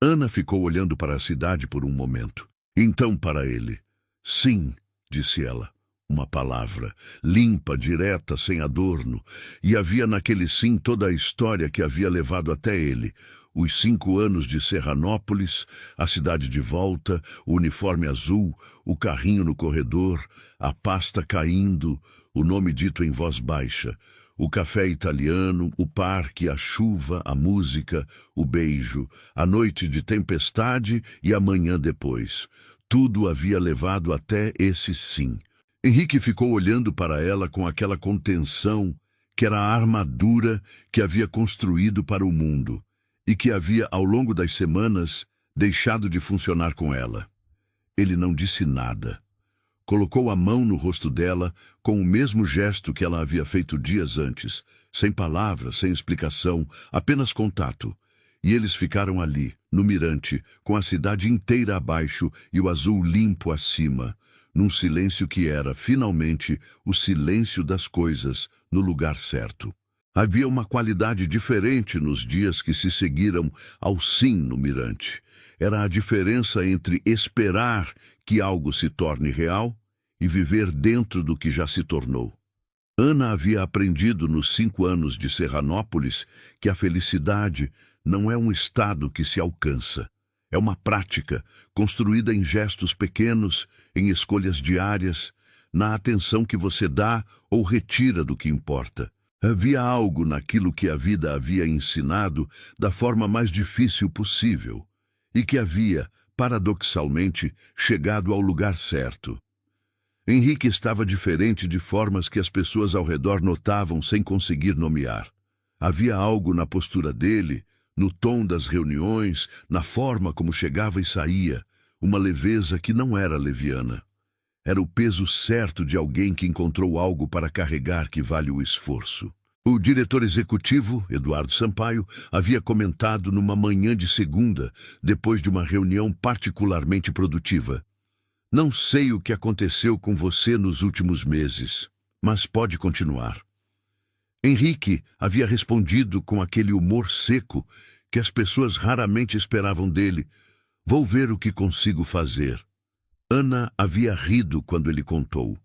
Ana ficou olhando para a cidade por um momento. Então para ele. Sim, disse ela. Uma palavra, limpa, direta, sem adorno. E havia naquele sim toda a história que havia levado até ele. Os 5 anos de Serranópolis, a cidade de volta, o uniforme azul, o carrinho no corredor, a pasta caindo, o nome dito em voz baixa, o café italiano, o parque, a chuva, a música, o beijo, a noite de tempestade e a manhã depois. Tudo havia levado até esse sim. Henrique ficou olhando para ela com aquela contenção que era a armadura que havia construído para o mundo e que havia, ao longo das semanas, deixado de funcionar com ela. Ele não disse nada. Colocou a mão no rosto dela com o mesmo gesto que ela havia feito dias antes, sem palavras, sem explicação, apenas contato. E eles ficaram ali, no mirante, com a cidade inteira abaixo e o azul limpo acima, num silêncio que era, finalmente, o silêncio das coisas no lugar certo. Havia uma qualidade diferente nos dias que se seguiram ao sim no mirante. Era a diferença entre esperar que algo se torne real e viver dentro do que já se tornou. Ana havia aprendido nos 5 anos de Serranópolis que a felicidade não é um estado que se alcança. É uma prática construída em gestos pequenos, em escolhas diárias, na atenção que você dá ou retira do que importa. Havia algo naquilo que a vida havia ensinado da forma mais difícil possível e que havia, paradoxalmente, chegado ao lugar certo. Henrique estava diferente de formas que as pessoas ao redor notavam sem conseguir nomear. Havia algo na postura dele, no tom das reuniões, na forma como chegava e saía, uma leveza que não era leviana. Era o peso certo de alguém que encontrou algo para carregar que vale o esforço. O diretor executivo, Eduardo Sampaio, havia comentado numa manhã de segunda, depois de uma reunião particularmente produtiva. Não sei o que aconteceu com você nos últimos meses, mas pode continuar. Henrique havia respondido com aquele humor seco que as pessoas raramente esperavam dele. Vou ver o que consigo fazer. Ana havia rido quando ele contou.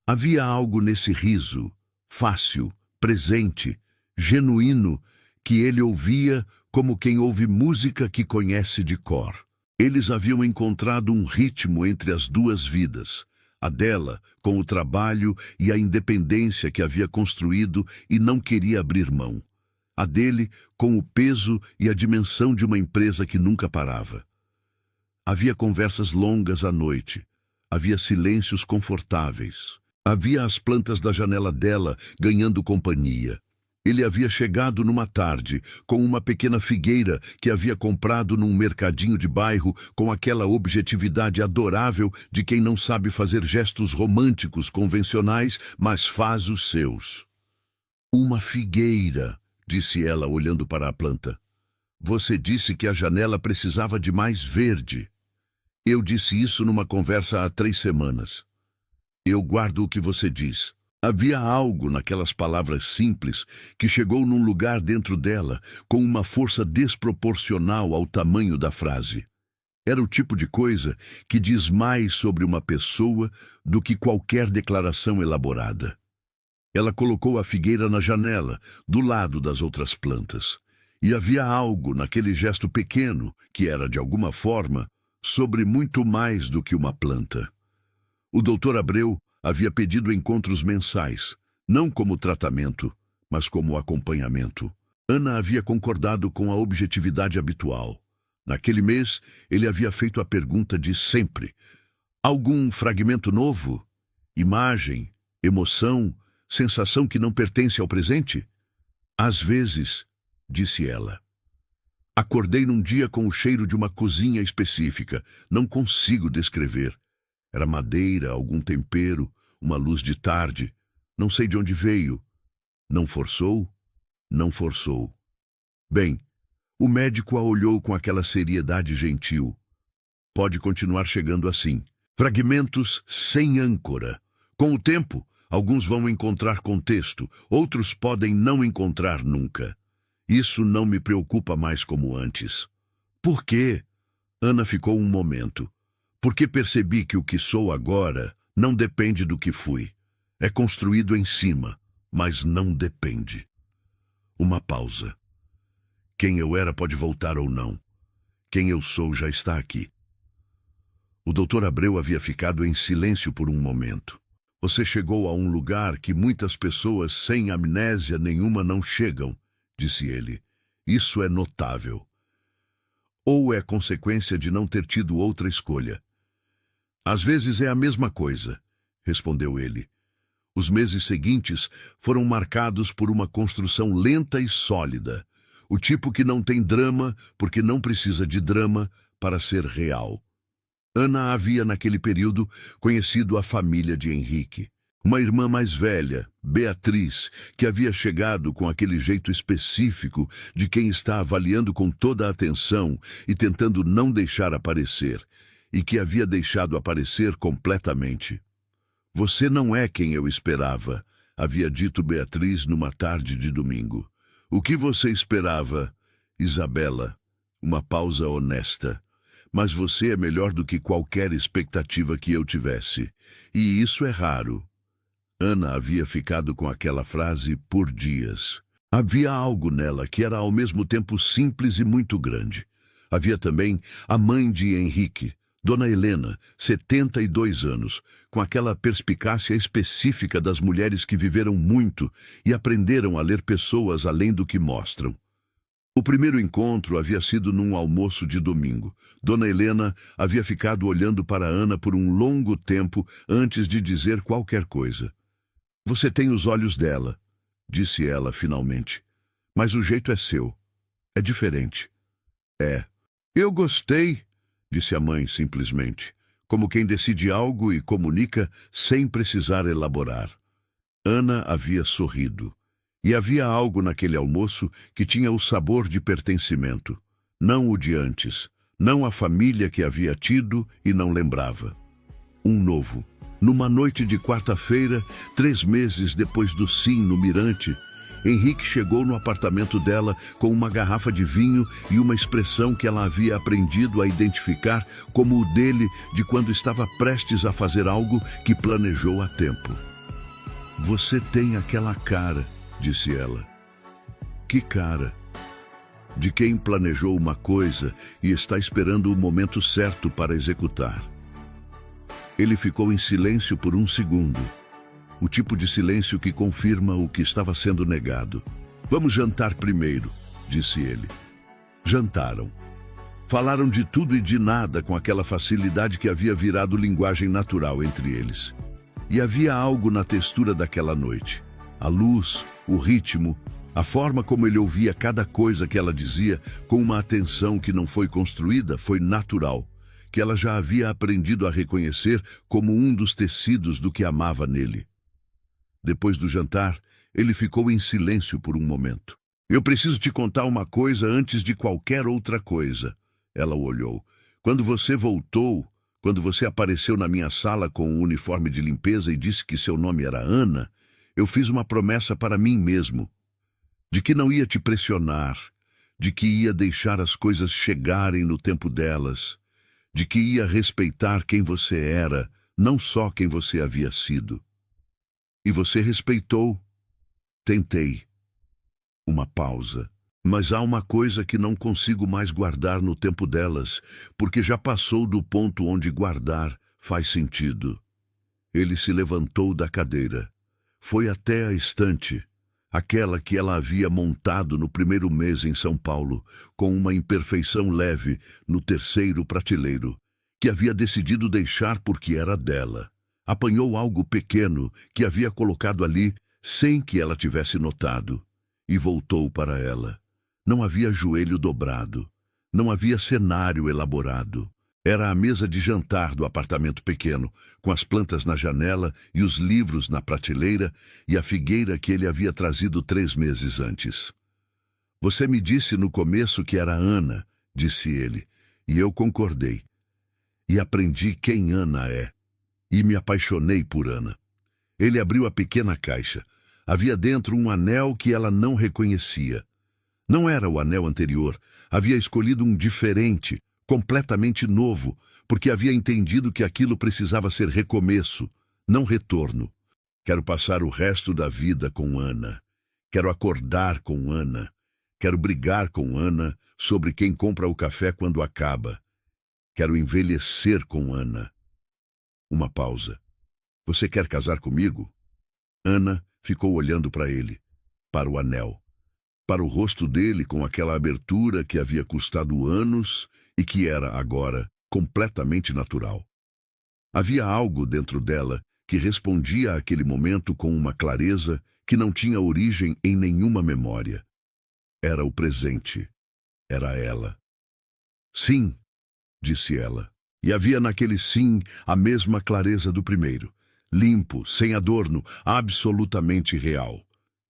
Havia algo nesse riso, fácil, presente, genuíno, que ele ouvia como quem ouve música que conhece de cor. Eles haviam encontrado um ritmo entre as duas vidas, a dela com o trabalho e a independência que havia construído e não queria abrir mão, a dele com o peso e a dimensão de uma empresa que nunca parava. Havia conversas longas à noite, havia silêncios confortáveis, havia as plantas da janela dela ganhando companhia. Ele havia chegado numa tarde com uma pequena figueira que havia comprado num mercadinho de bairro com aquela objetividade adorável de quem não sabe fazer gestos românticos convencionais, mas faz os seus. Uma figueira, disse ela olhando para a planta. Você disse que a janela precisava de mais verde. Eu disse isso numa conversa há 3 semanas. Eu guardo o que você diz. Havia algo naquelas palavras simples que chegou num lugar dentro dela com uma força desproporcional ao tamanho da frase. Era o tipo de coisa que diz mais sobre uma pessoa do que qualquer declaração elaborada. Ela colocou a figueira na janela, do lado das outras plantas. E havia algo naquele gesto pequeno, que era, de alguma forma, sobre muito mais do que uma planta. O Dr. Abreu havia pedido encontros mensais, não como tratamento, mas como acompanhamento. Ana havia concordado com a objetividade habitual. Naquele mês, ele havia feito a pergunta de sempre. Algum fragmento novo? Imagem? Emoção? Sensação que não pertence ao presente? Às vezes, disse ela. Acordei num dia com o cheiro de uma cozinha específica. Não consigo descrever. Era madeira, algum tempero, uma luz de tarde. Não sei de onde veio. Não forçou? Não forçou. Bem, o médico a olhou com aquela seriedade gentil. Pode continuar chegando assim. Fragmentos sem âncora. Com o tempo, alguns vão encontrar contexto, outros podem não encontrar nunca. Isso não me preocupa mais como antes. Por quê? Ana ficou um momento. Porque percebi que o que sou agora não depende do que fui. É construído em cima, mas não depende. Uma pausa. Quem eu era pode voltar ou não. Quem eu sou já está aqui. O Dr. Abreu havia ficado em silêncio por um momento. Você chegou a um lugar que muitas pessoas sem amnésia nenhuma não chegam, disse ele. Isso é notável. Ou é consequência de não ter tido outra escolha? Às vezes é a mesma coisa, respondeu ele. Os meses seguintes foram marcados por uma construção lenta e sólida. O tipo que não tem drama, porque não precisa de drama para ser real. Ana havia, naquele período, conhecido a família de Henrique. Uma irmã mais velha, Beatriz, que havia chegado com aquele jeito específico de quem está avaliando com toda a atenção e tentando não deixar aparecer, e que havia deixado aparecer completamente. Você não é quem eu esperava, havia dito Beatriz numa tarde de domingo. O que você esperava, Isabela? Uma pausa honesta. Mas você é melhor do que qualquer expectativa que eu tivesse. E isso é raro. Ana havia ficado com aquela frase por dias. Havia algo nela que era ao mesmo tempo simples e muito grande. Havia também a mãe de Henrique, Dona Helena, 72 anos, com aquela perspicácia específica das mulheres que viveram muito e aprenderam a ler pessoas além do que mostram. O primeiro encontro havia sido num almoço de domingo. Dona Helena havia ficado olhando para Ana por um longo tempo antes de dizer qualquer coisa. Você tem os olhos dela, disse ela finalmente. Mas o jeito é seu. É diferente. É. Eu gostei, disse a mãe simplesmente, como quem decide algo e comunica sem precisar elaborar. Ana havia sorrido. E havia algo naquele almoço que tinha o sabor de pertencimento. Não o de antes, não a família que havia tido e não lembrava. Um novo. Numa noite de quarta-feira, 3 meses depois do sim no Mirante, Henrique chegou no apartamento dela com uma garrafa de vinho e uma expressão que ela havia aprendido a identificar como o dele de quando estava prestes a fazer algo que planejou há tempo. Você tem aquela cara, disse ela. Que cara? De quem planejou uma coisa e está esperando o momento certo para executar. Ele ficou em silêncio por um segundo. O tipo de silêncio que confirma o que estava sendo negado. Vamos jantar primeiro, disse ele. Jantaram. Falaram de tudo e de nada com aquela facilidade que havia virado linguagem natural entre eles. E havia algo na textura daquela noite. A luz, o ritmo, a forma como ele ouvia cada coisa que ela dizia com uma atenção que não foi construída, foi natural, que ela já havia aprendido a reconhecer como um dos tecidos do que amava nele. Depois do jantar, ele ficou em silêncio por um momento. Eu preciso te contar uma coisa antes de qualquer outra coisa. Ela o olhou. Quando você voltou, quando você apareceu na minha sala com o uniforme de limpeza e disse que seu nome era Ana, eu fiz uma promessa para mim mesmo, de que não ia te pressionar, de que ia deixar as coisas chegarem no tempo delas, de que ia respeitar quem você era, não só quem você havia sido. E você respeitou. Tentei. Uma pausa. Mas há uma coisa que não consigo mais guardar no tempo delas, porque já passou do ponto onde guardar faz sentido. Ele se levantou da cadeira. Foi até a estante. aquela que ela havia montado no primeiro mês em São Paulo, com uma imperfeição leve no terceiro prateleiro, que havia decidido deixar porque era dela. Apanhou algo pequeno que havia colocado ali sem que ela tivesse notado, e voltou para ela. Não havia joelho dobrado, não havia cenário elaborado. Era a mesa de jantar do apartamento pequeno, com as plantas na janela e os livros na prateleira e a figueira que ele havia trazido 3 meses antes. Você me disse no começo que era Ana, disse ele, e eu concordei. E aprendi quem Ana é, e me apaixonei por Ana. Ele abriu a pequena caixa. Havia dentro um anel que ela não reconhecia. Não era o anel anterior, havia escolhido um diferente, completamente novo, porque havia entendido que aquilo precisava ser recomeço, não retorno. Quero passar o resto da vida com Ana. Quero acordar com Ana. Quero brigar com Ana sobre quem compra o café quando acaba. Quero envelhecer com Ana. Uma pausa. Você quer casar comigo? Ana ficou olhando para ele, para o anel, para o rosto dele com aquela abertura que havia custado anos e que era agora completamente natural. Havia algo dentro dela que respondia àquele momento com uma clareza que não tinha origem em nenhuma memória. Era o presente. Era ela. Sim, disse ela. E havia naquele sim a mesma clareza do primeiro. Limpo, sem adorno, absolutamente real.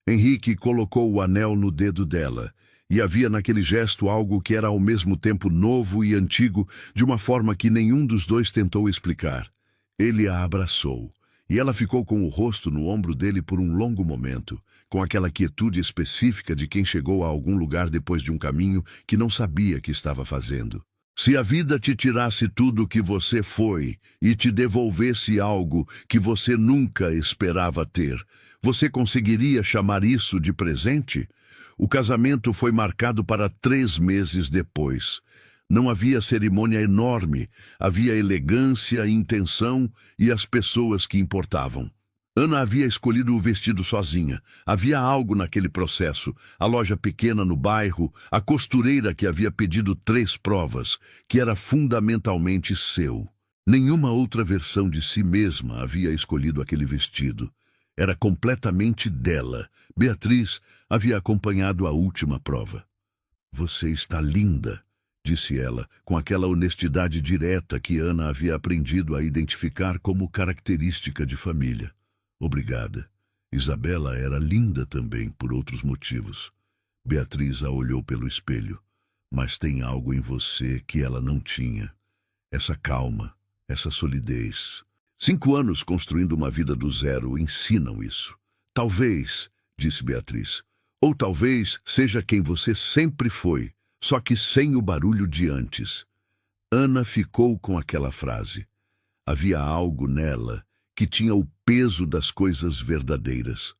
Henrique colocou o anel no dedo dela, e havia naquele gesto algo que era ao mesmo tempo novo e antigo, de uma forma que nenhum dos dois tentou explicar. Ele a abraçou, e ela ficou com o rosto no ombro dele por um longo momento, com aquela quietude específica de quem chegou a algum lugar depois de um caminho que não sabia que estava fazendo. Se a vida te tirasse tudo o que você foi e te devolvesse algo que você nunca esperava ter, você conseguiria chamar isso de presente? O casamento foi marcado para 3 meses depois. Não havia cerimônia enorme, havia elegância, intenção e as pessoas que importavam. Ana havia escolhido o vestido sozinha. Havia algo naquele processo, a loja pequena no bairro, a costureira que havia pedido 3 provas, que era fundamentalmente seu. Nenhuma outra versão de si mesma havia escolhido aquele vestido. Era completamente dela. Beatriz havia acompanhado a última prova. Você está linda, disse ela, com aquela honestidade direta que Ana havia aprendido a identificar como característica de família. Obrigada. Isabela era linda também, por outros motivos. Beatriz a olhou pelo espelho. Mas tem algo em você que ela não tinha. Essa calma, essa solidez. 5 anos construindo uma vida do zero ensinam isso. Talvez, disse Beatriz, ou talvez seja quem você sempre foi, só que sem o barulho de antes. Ana ficou com aquela frase. Havia algo nela que tinha o peso das coisas verdadeiras.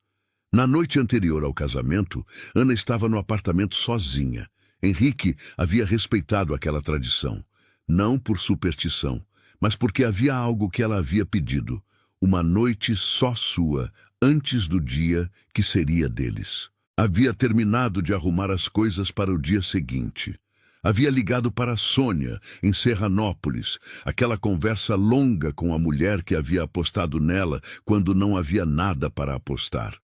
Na noite anterior ao casamento, Ana estava no apartamento sozinha. Henrique havia respeitado aquela tradição, não por superstição, mas porque havia algo que ela havia pedido, uma noite só sua, antes do dia que seria deles. Havia terminado de arrumar as coisas para o dia seguinte. Havia ligado para Sônia, em Serranópolis, aquela conversa longa com a mulher que havia apostado nela quando não havia nada para apostar.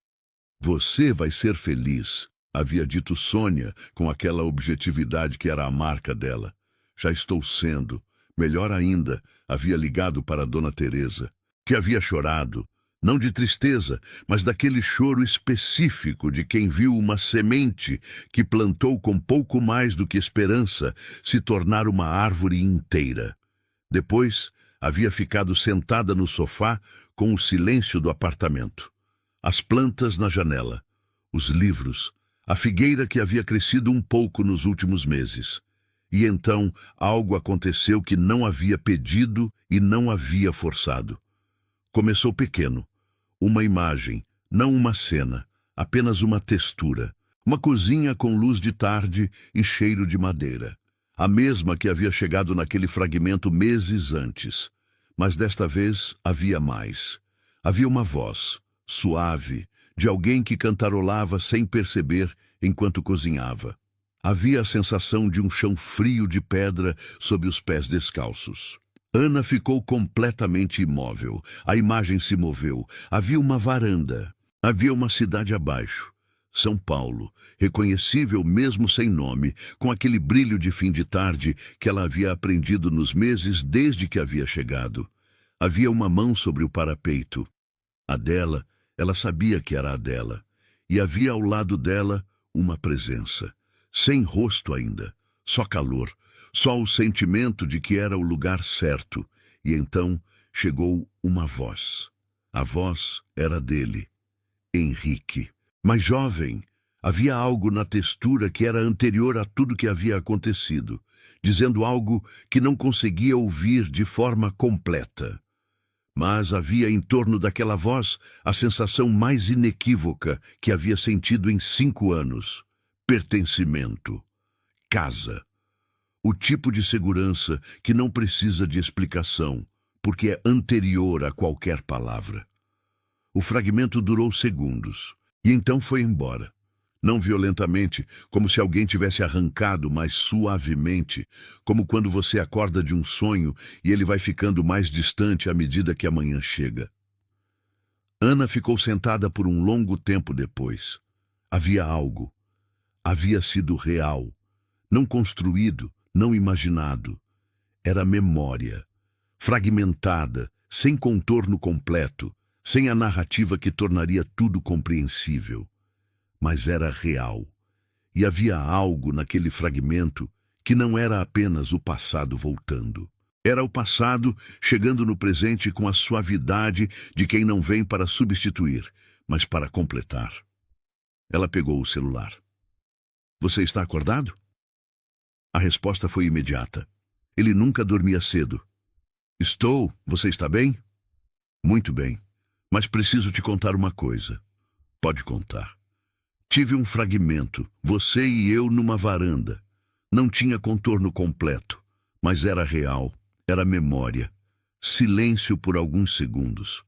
Você vai ser feliz, havia dito Sônia com aquela objetividade que era a marca dela. Já estou sendo. Melhor ainda, havia ligado para Dona Teresa, que havia chorado, não de tristeza, mas daquele choro específico de quem viu uma semente que plantou com pouco mais do que esperança se tornar uma árvore inteira. Depois, havia ficado sentada no sofá com o silêncio do apartamento. As plantas na janela, os livros, a figueira que havia crescido um pouco nos últimos meses. E então algo aconteceu que não havia pedido e não havia forçado. Começou pequeno. Uma imagem, não uma cena, apenas uma textura. Uma cozinha com luz de tarde e cheiro de madeira. A mesma que havia chegado naquele fragmento meses antes. Mas desta vez havia mais. Havia uma voz, suave, de alguém que cantarolava sem perceber enquanto cozinhava. Havia a sensação de um chão frio de pedra sob os pés descalços. Ana ficou completamente imóvel. A imagem se moveu. Havia uma varanda. Havia uma cidade abaixo. São Paulo, reconhecível mesmo sem nome, com aquele brilho de fim de tarde que ela havia aprendido nos meses desde que havia chegado. Havia uma mão sobre o parapeito. A dela, ela sabia que era a dela. E havia ao lado dela uma presença. Sem rosto ainda, só calor, só o sentimento de que era o lugar certo. E então chegou uma voz. A voz era dele, Henrique. Mas jovem, havia algo na textura que era anterior a tudo que havia acontecido, dizendo algo que não conseguia ouvir de forma completa. Mas havia em torno daquela voz a sensação mais inequívoca que havia sentido em 5 anos. Pertencimento. Casa. O tipo de segurança que não precisa de explicação, porque é anterior a qualquer palavra. O fragmento durou segundos. E então foi embora. Não violentamente, como se alguém tivesse arrancado, mas suavemente, como quando você acorda de um sonho e ele vai ficando mais distante à medida que a manhã chega. Ana ficou sentada por um longo tempo depois. Havia algo. Havia sido real. Não construído, não imaginado. Era memória. Fragmentada, sem contorno completo, sem a narrativa que tornaria tudo compreensível. Mas era real. E havia algo naquele fragmento que não era apenas o passado voltando. Era o passado chegando no presente com a suavidade de quem não vem para substituir, mas para completar. Ela pegou o celular. Você está acordado? A resposta foi imediata. Ele nunca dormia cedo. Estou. Você está bem? Muito bem. Mas preciso te contar uma coisa. Pode contar. Tive um fragmento, você e eu numa varanda. Não tinha contorno completo, mas era real, era memória. Silêncio por alguns segundos.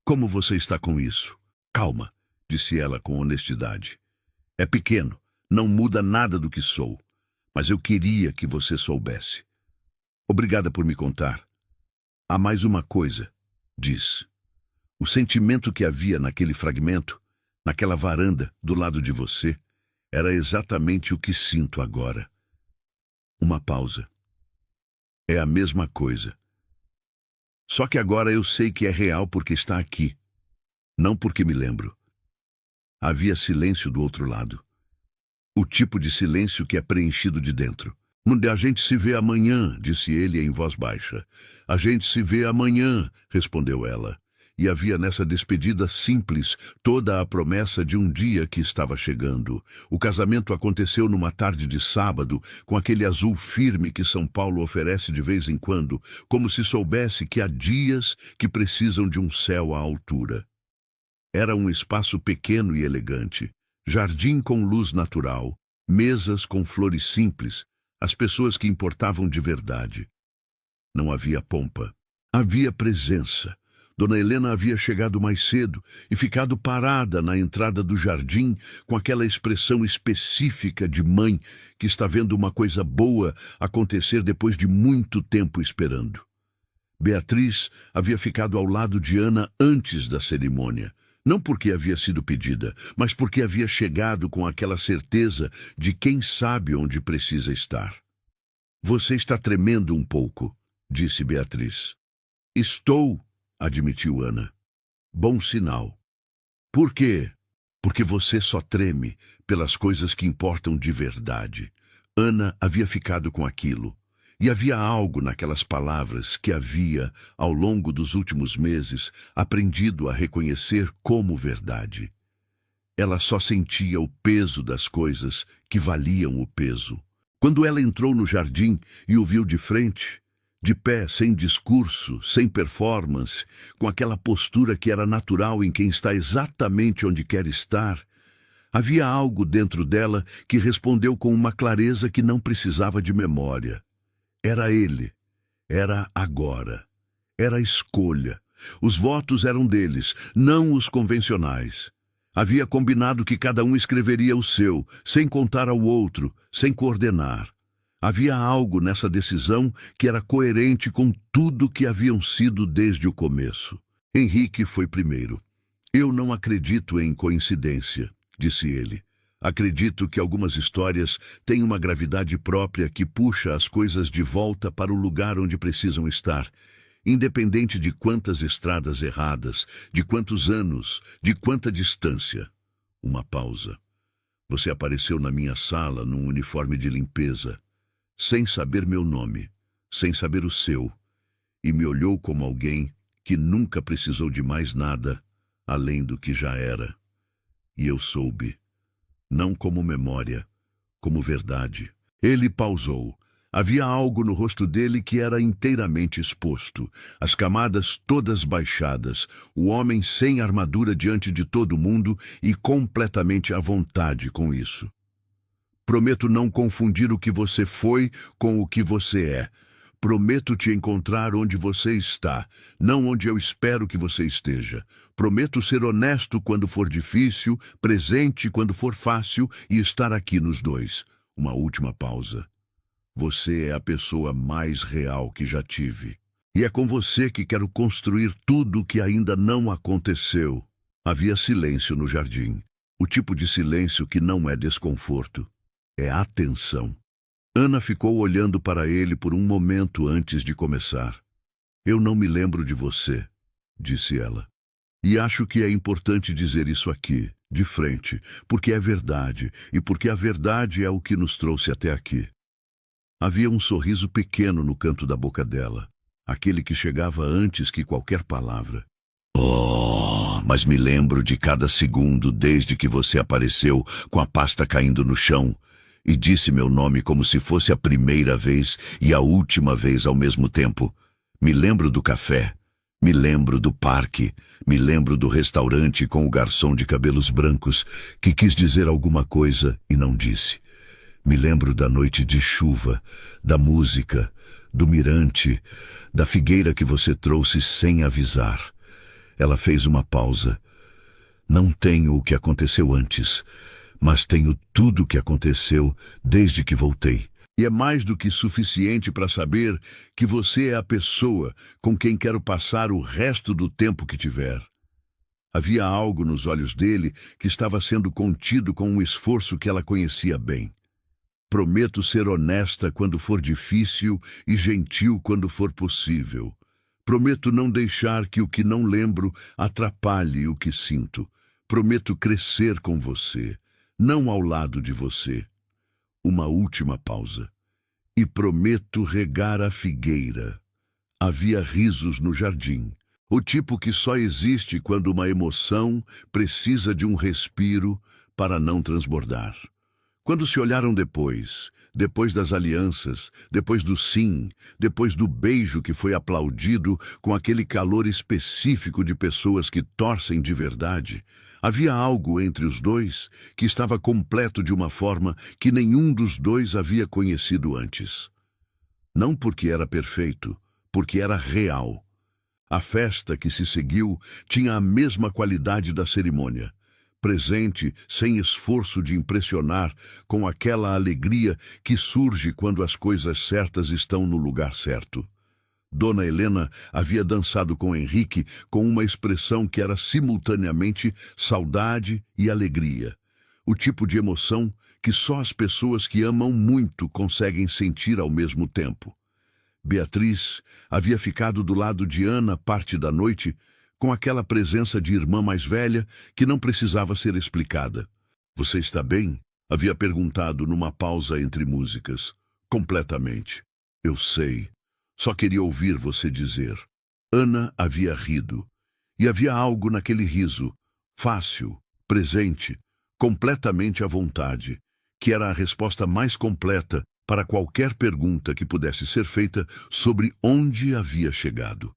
Como você está com isso? Calma, disse ela com honestidade. É pequeno, não muda nada do que sou, mas eu queria que você soubesse. Obrigada por me contar. Há mais uma coisa, disse. O sentimento que havia naquele fragmento, naquela varanda do lado de você, era exatamente o que sinto agora. Uma pausa. É a mesma coisa. Só que agora eu sei que é real porque está aqui, não porque me lembro. Havia silêncio do outro lado. O tipo de silêncio que é preenchido de dentro. A gente se vê amanhã, disse ele em voz baixa. A gente se vê amanhã, respondeu ela. E havia nessa despedida simples toda a promessa de um dia que estava chegando. O casamento aconteceu numa tarde de sábado, com aquele azul firme que São Paulo oferece de vez em quando, como se soubesse que há dias que precisam de um céu à altura. Era um espaço pequeno e elegante, jardim com luz natural, mesas com flores simples, as pessoas que importavam de verdade. Não havia pompa, havia presença. Dona Helena havia chegado mais cedo e ficado parada na entrada do jardim com aquela expressão específica de mãe que está vendo uma coisa boa acontecer depois de muito tempo esperando. Beatriz havia ficado ao lado de Ana antes da cerimônia, não porque havia sido pedida, mas porque havia chegado com aquela certeza de quem sabe onde precisa estar. Você está tremendo um pouco, disse Beatriz. Estou, admitiu Ana. Bom sinal. Por quê? Porque você só treme pelas coisas que importam de verdade. Ana havia ficado com aquilo. E havia algo naquelas palavras que havia, ao longo dos últimos meses, aprendido a reconhecer como verdade. Ela só sentia o peso das coisas que valiam o peso. Quando ela entrou no jardim e o viu de frente, de pé, sem discurso, sem performance, com aquela postura que era natural em quem está exatamente onde quer estar, havia algo dentro dela que respondeu com uma clareza que não precisava de memória. Era ele. Era agora. Era a escolha. Os votos eram deles, não os convencionais. Havia combinado que cada um escreveria o seu, sem contar ao outro, sem coordenar. Havia algo nessa decisão que era coerente com tudo que haviam sido desde o começo. Henrique foi primeiro. Eu não acredito em coincidência, disse ele. Acredito que algumas histórias têm uma gravidade própria que puxa as coisas de volta para o lugar onde precisam estar, independente de quantas estradas erradas, de quantos anos, de quanta distância. Uma pausa. Você apareceu na minha sala num uniforme de limpeza, sem saber meu nome, sem saber o seu, e me olhou como alguém que nunca precisou de mais nada além do que já era. E eu soube, não como memória, como verdade. Ele pausou. Havia algo no rosto dele que era inteiramente exposto, as camadas todas baixadas, o homem sem armadura diante de todo mundo e completamente à vontade com isso. Prometo não confundir o que você foi com o que você é. Prometo te encontrar onde você está, não onde eu espero que você esteja. Prometo ser honesto quando for difícil, presente quando for fácil e estar aqui nos dois. Uma última pausa. Você é a pessoa mais real que já tive. E é com você que quero construir tudo o que ainda não aconteceu. Havia silêncio no jardim. O tipo de silêncio que não é desconforto. É atenção. Ana ficou olhando para ele por um momento antes de começar. Eu não me lembro de você, disse ela. E acho que é importante dizer isso aqui, de frente, porque é verdade e porque a verdade é o que nos trouxe até aqui. Havia um sorriso pequeno no canto da boca dela, aquele que chegava antes que qualquer palavra. Oh, mas me lembro de cada segundo desde que você apareceu com a pasta caindo no chão e disse meu nome como se fosse a primeira vez e a última vez ao mesmo tempo. Me lembro do café, me lembro do parque, me lembro do restaurante com o garçom de cabelos brancos que quis dizer alguma coisa e não disse. Me lembro da noite de chuva, da música, do mirante, da figueira que você trouxe sem avisar. Ela fez uma pausa. Não tenho o que aconteceu antes, mas tenho tudo o que aconteceu desde que voltei. E é mais do que suficiente para saber que você é a pessoa com quem quero passar o resto do tempo que tiver. Havia algo nos olhos dele que estava sendo contido com um esforço que ela conhecia bem. Prometo ser honesta quando for difícil e gentil quando for possível. Prometo não deixar que o que não lembro atrapalhe o que sinto. Prometo crescer com você, não ao lado de você. Uma última pausa. E prometo regar a figueira. Havia risos no jardim. O tipo que só existe quando uma emoção precisa de um respiro para não transbordar. Quando se olharam depois das alianças, depois do sim, depois do beijo que foi aplaudido com aquele calor específico de pessoas que torcem de verdade, havia algo entre os dois que estava completo de uma forma que nenhum dos dois havia conhecido antes. Não porque era perfeito, porque era real. A festa que se seguiu tinha a mesma qualidade da cerimônia. Presente, sem esforço de impressionar, com aquela alegria que surge quando as coisas certas estão no lugar certo. Dona Helena havia dançado com Henrique com uma expressão que era simultaneamente saudade e alegria. O tipo de emoção que só as pessoas que amam muito conseguem sentir ao mesmo tempo. Beatriz havia ficado do lado de Ana parte da noite, com aquela presença de irmã mais velha que não precisava ser explicada. Você está bem? Havia perguntado numa pausa entre músicas. Completamente. Eu sei. Só queria ouvir você dizer. Ana havia rido. E havia algo naquele riso, fácil, presente, completamente à vontade, que era a resposta mais completa para qualquer pergunta que pudesse ser feita sobre onde havia chegado.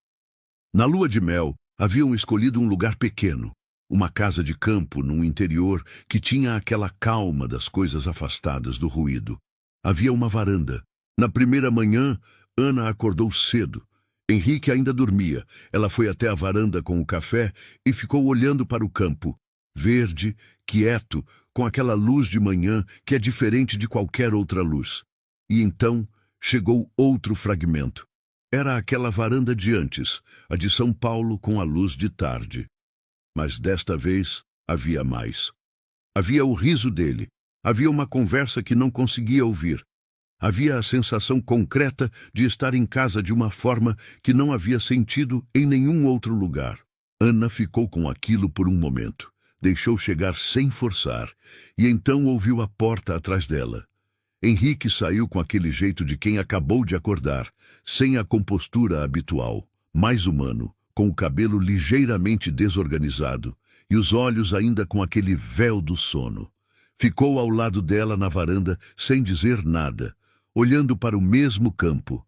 Na lua de mel, haviam escolhido um lugar pequeno, uma casa de campo no interior que tinha aquela calma das coisas afastadas do ruído. Havia uma varanda. Na primeira manhã, Ana acordou cedo. Henrique ainda dormia. Ela foi até a varanda com o café e ficou olhando para o campo. verde, quieto, com aquela luz de manhã que é diferente de qualquer outra luz. E então chegou outro fragmento. Era aquela varanda de antes, a de São Paulo com a luz de tarde. Mas desta vez havia mais. Havia o riso dele. Havia uma conversa que não conseguia ouvir. Havia a sensação concreta de estar em casa de uma forma que não havia sentido em nenhum outro lugar. Ana ficou com aquilo por um momento. Deixou chegar sem forçar, e então ouviu a porta atrás dela. Henrique saiu com aquele jeito de quem acabou de acordar, sem a compostura habitual, mais humano, com o cabelo ligeiramente desorganizado e os olhos ainda com aquele véu do sono. Ficou ao lado dela na varanda, sem dizer nada, olhando para o mesmo campo.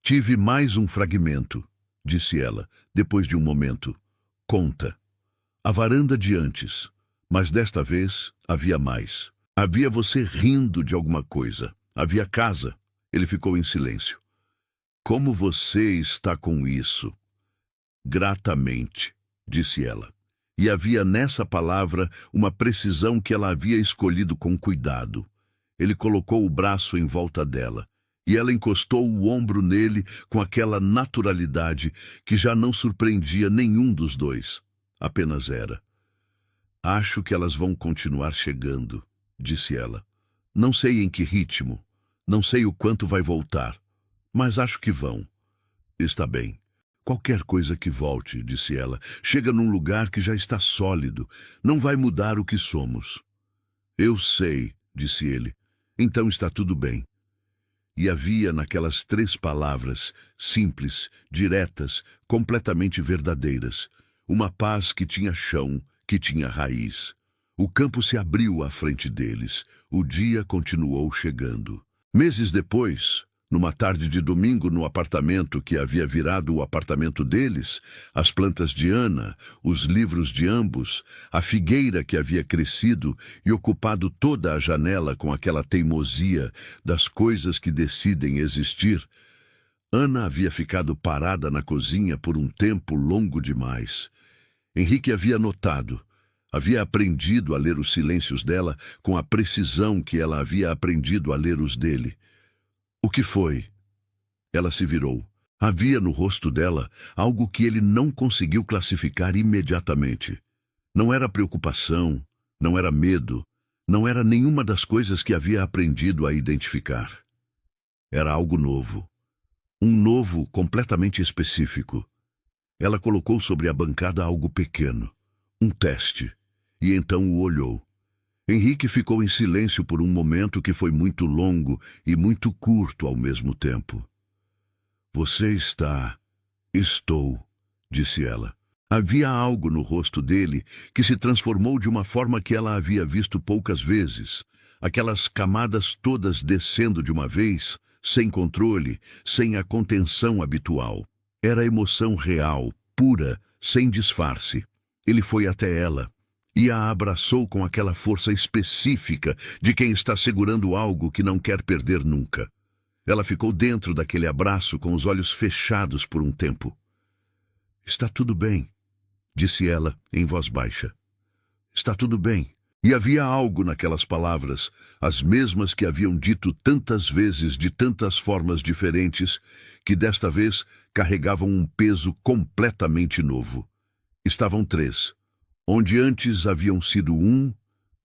Tive mais um fragmento, disse ela, depois de um momento. Conta. A varanda de antes, mas desta vez havia mais. Havia você rindo de alguma coisa. Havia casa. Ele ficou em silêncio. Como você está com isso? Gratamente, disse ela. E havia nessa palavra uma precisão que ela havia escolhido com cuidado. Ele colocou o braço em volta dela, e ela encostou o ombro nele com aquela naturalidade que já não surpreendia nenhum dos dois. Apenas era. Acho que elas vão continuar chegando, disse ela. Não sei em que ritmo, não sei o quanto vai voltar, mas acho que vão. Está bem. Qualquer coisa que volte, disse ela, chega num lugar que já está sólido, não vai mudar o que somos. Eu sei, disse ele. Então está tudo bem. E havia naquelas 3 palavras, simples, diretas, completamente verdadeiras, uma paz que tinha chão, que tinha raiz. O campo se abriu à frente deles. O dia continuou chegando. Meses depois, numa tarde de domingo no apartamento que havia virado o apartamento deles, as plantas de Ana, os livros de ambos, a figueira que havia crescido e ocupado toda a janela com aquela teimosia das coisas que decidem existir, Ana havia ficado parada na cozinha por um tempo longo demais. Henrique havia notado, havia aprendido a ler os silêncios dela com a precisão que ela havia aprendido a ler os dele. O que foi? Ela se virou. Havia no rosto dela algo que ele não conseguiu classificar imediatamente. Não era preocupação, não era medo, não era nenhuma das coisas que havia aprendido a identificar. Era algo novo. Um novo completamente específico. Ela colocou sobre a bancada algo pequeno, um teste, e então o olhou. Henrique ficou em silêncio por um momento que foi muito longo e muito curto ao mesmo tempo. Você está... Estou, disse ela. Havia algo no rosto dele que se transformou de uma forma que ela havia visto poucas vezes. Aquelas camadas todas descendo de uma vez, sem controle, sem a contenção habitual. Era emoção real, pura, sem disfarce. Ele foi até ela e a abraçou com aquela força específica de quem está segurando algo que não quer perder nunca. Ela ficou dentro daquele abraço com os olhos fechados por um tempo. Está tudo bem, disse ela em voz baixa. Está tudo bem. E havia algo naquelas palavras, as mesmas que haviam dito tantas vezes de tantas formas diferentes, que desta vez carregavam um peso completamente novo. Estavam 3. Onde antes haviam sido 1,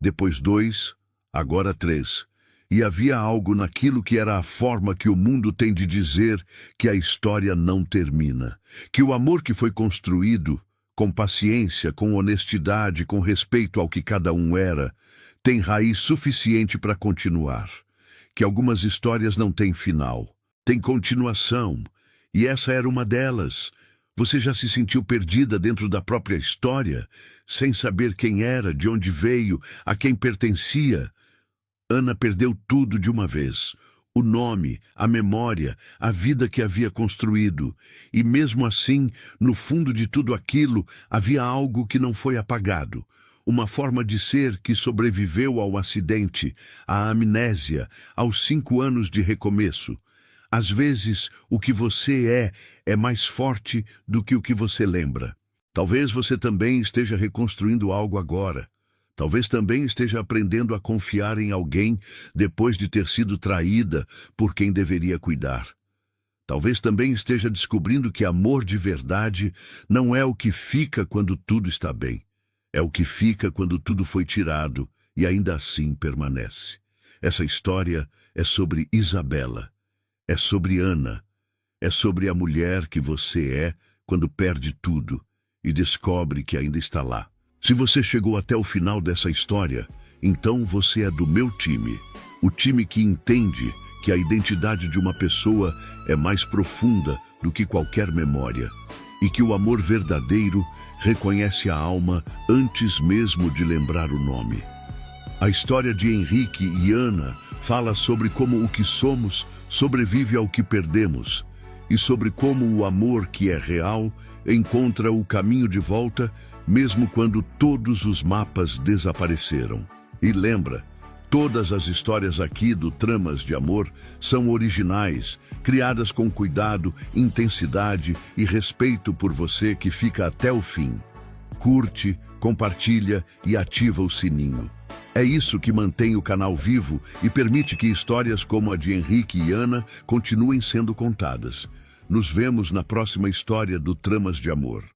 depois 2, agora 3. E havia algo naquilo que era a forma que o mundo tem de dizer que a história não termina, que o amor que foi construído, com paciência, com honestidade, com respeito ao que cada um era, tem raiz suficiente para continuar, que algumas histórias não têm final, têm continuação, e essa era uma delas. Você já se sentiu perdida dentro da própria história, sem saber quem era, de onde veio, a quem pertencia? Ana perdeu tudo de uma vez. O nome, a memória, a vida que havia construído. E mesmo assim, no fundo de tudo aquilo, havia algo que não foi apagado. Uma forma de ser que sobreviveu ao acidente, à amnésia, aos 5 anos de recomeço. Às vezes, o que você é mais forte do que o que você lembra. Talvez você também esteja reconstruindo algo agora. Talvez também esteja aprendendo a confiar em alguém depois de ter sido traída por quem deveria cuidar. Talvez também esteja descobrindo que amor de verdade não é o que fica quando tudo está bem. É o que fica quando tudo foi tirado e ainda assim permanece. Essa história é sobre Isabela, é sobre Ana, é sobre a mulher que você é quando perde tudo e descobre que ainda está lá. Se você chegou até o final dessa história, então você é do meu time. O time que entende que a identidade de uma pessoa é mais profunda do que qualquer memória e que o amor verdadeiro reconhece a alma antes mesmo de lembrar o nome. A história de Henrique e Ana fala sobre como o que somos sobrevive ao que perdemos e sobre como o amor que é real encontra o caminho de volta mesmo quando todos os mapas desapareceram. E lembra, todas as histórias aqui do Tramas de Amor são originais, criadas com cuidado, intensidade e respeito por você que fica até o fim. Curte, compartilha e ativa o sininho. É isso que mantém o canal vivo e permite que histórias como a de Henrique e Ana continuem sendo contadas. Nos vemos na próxima história do Tramas de Amor.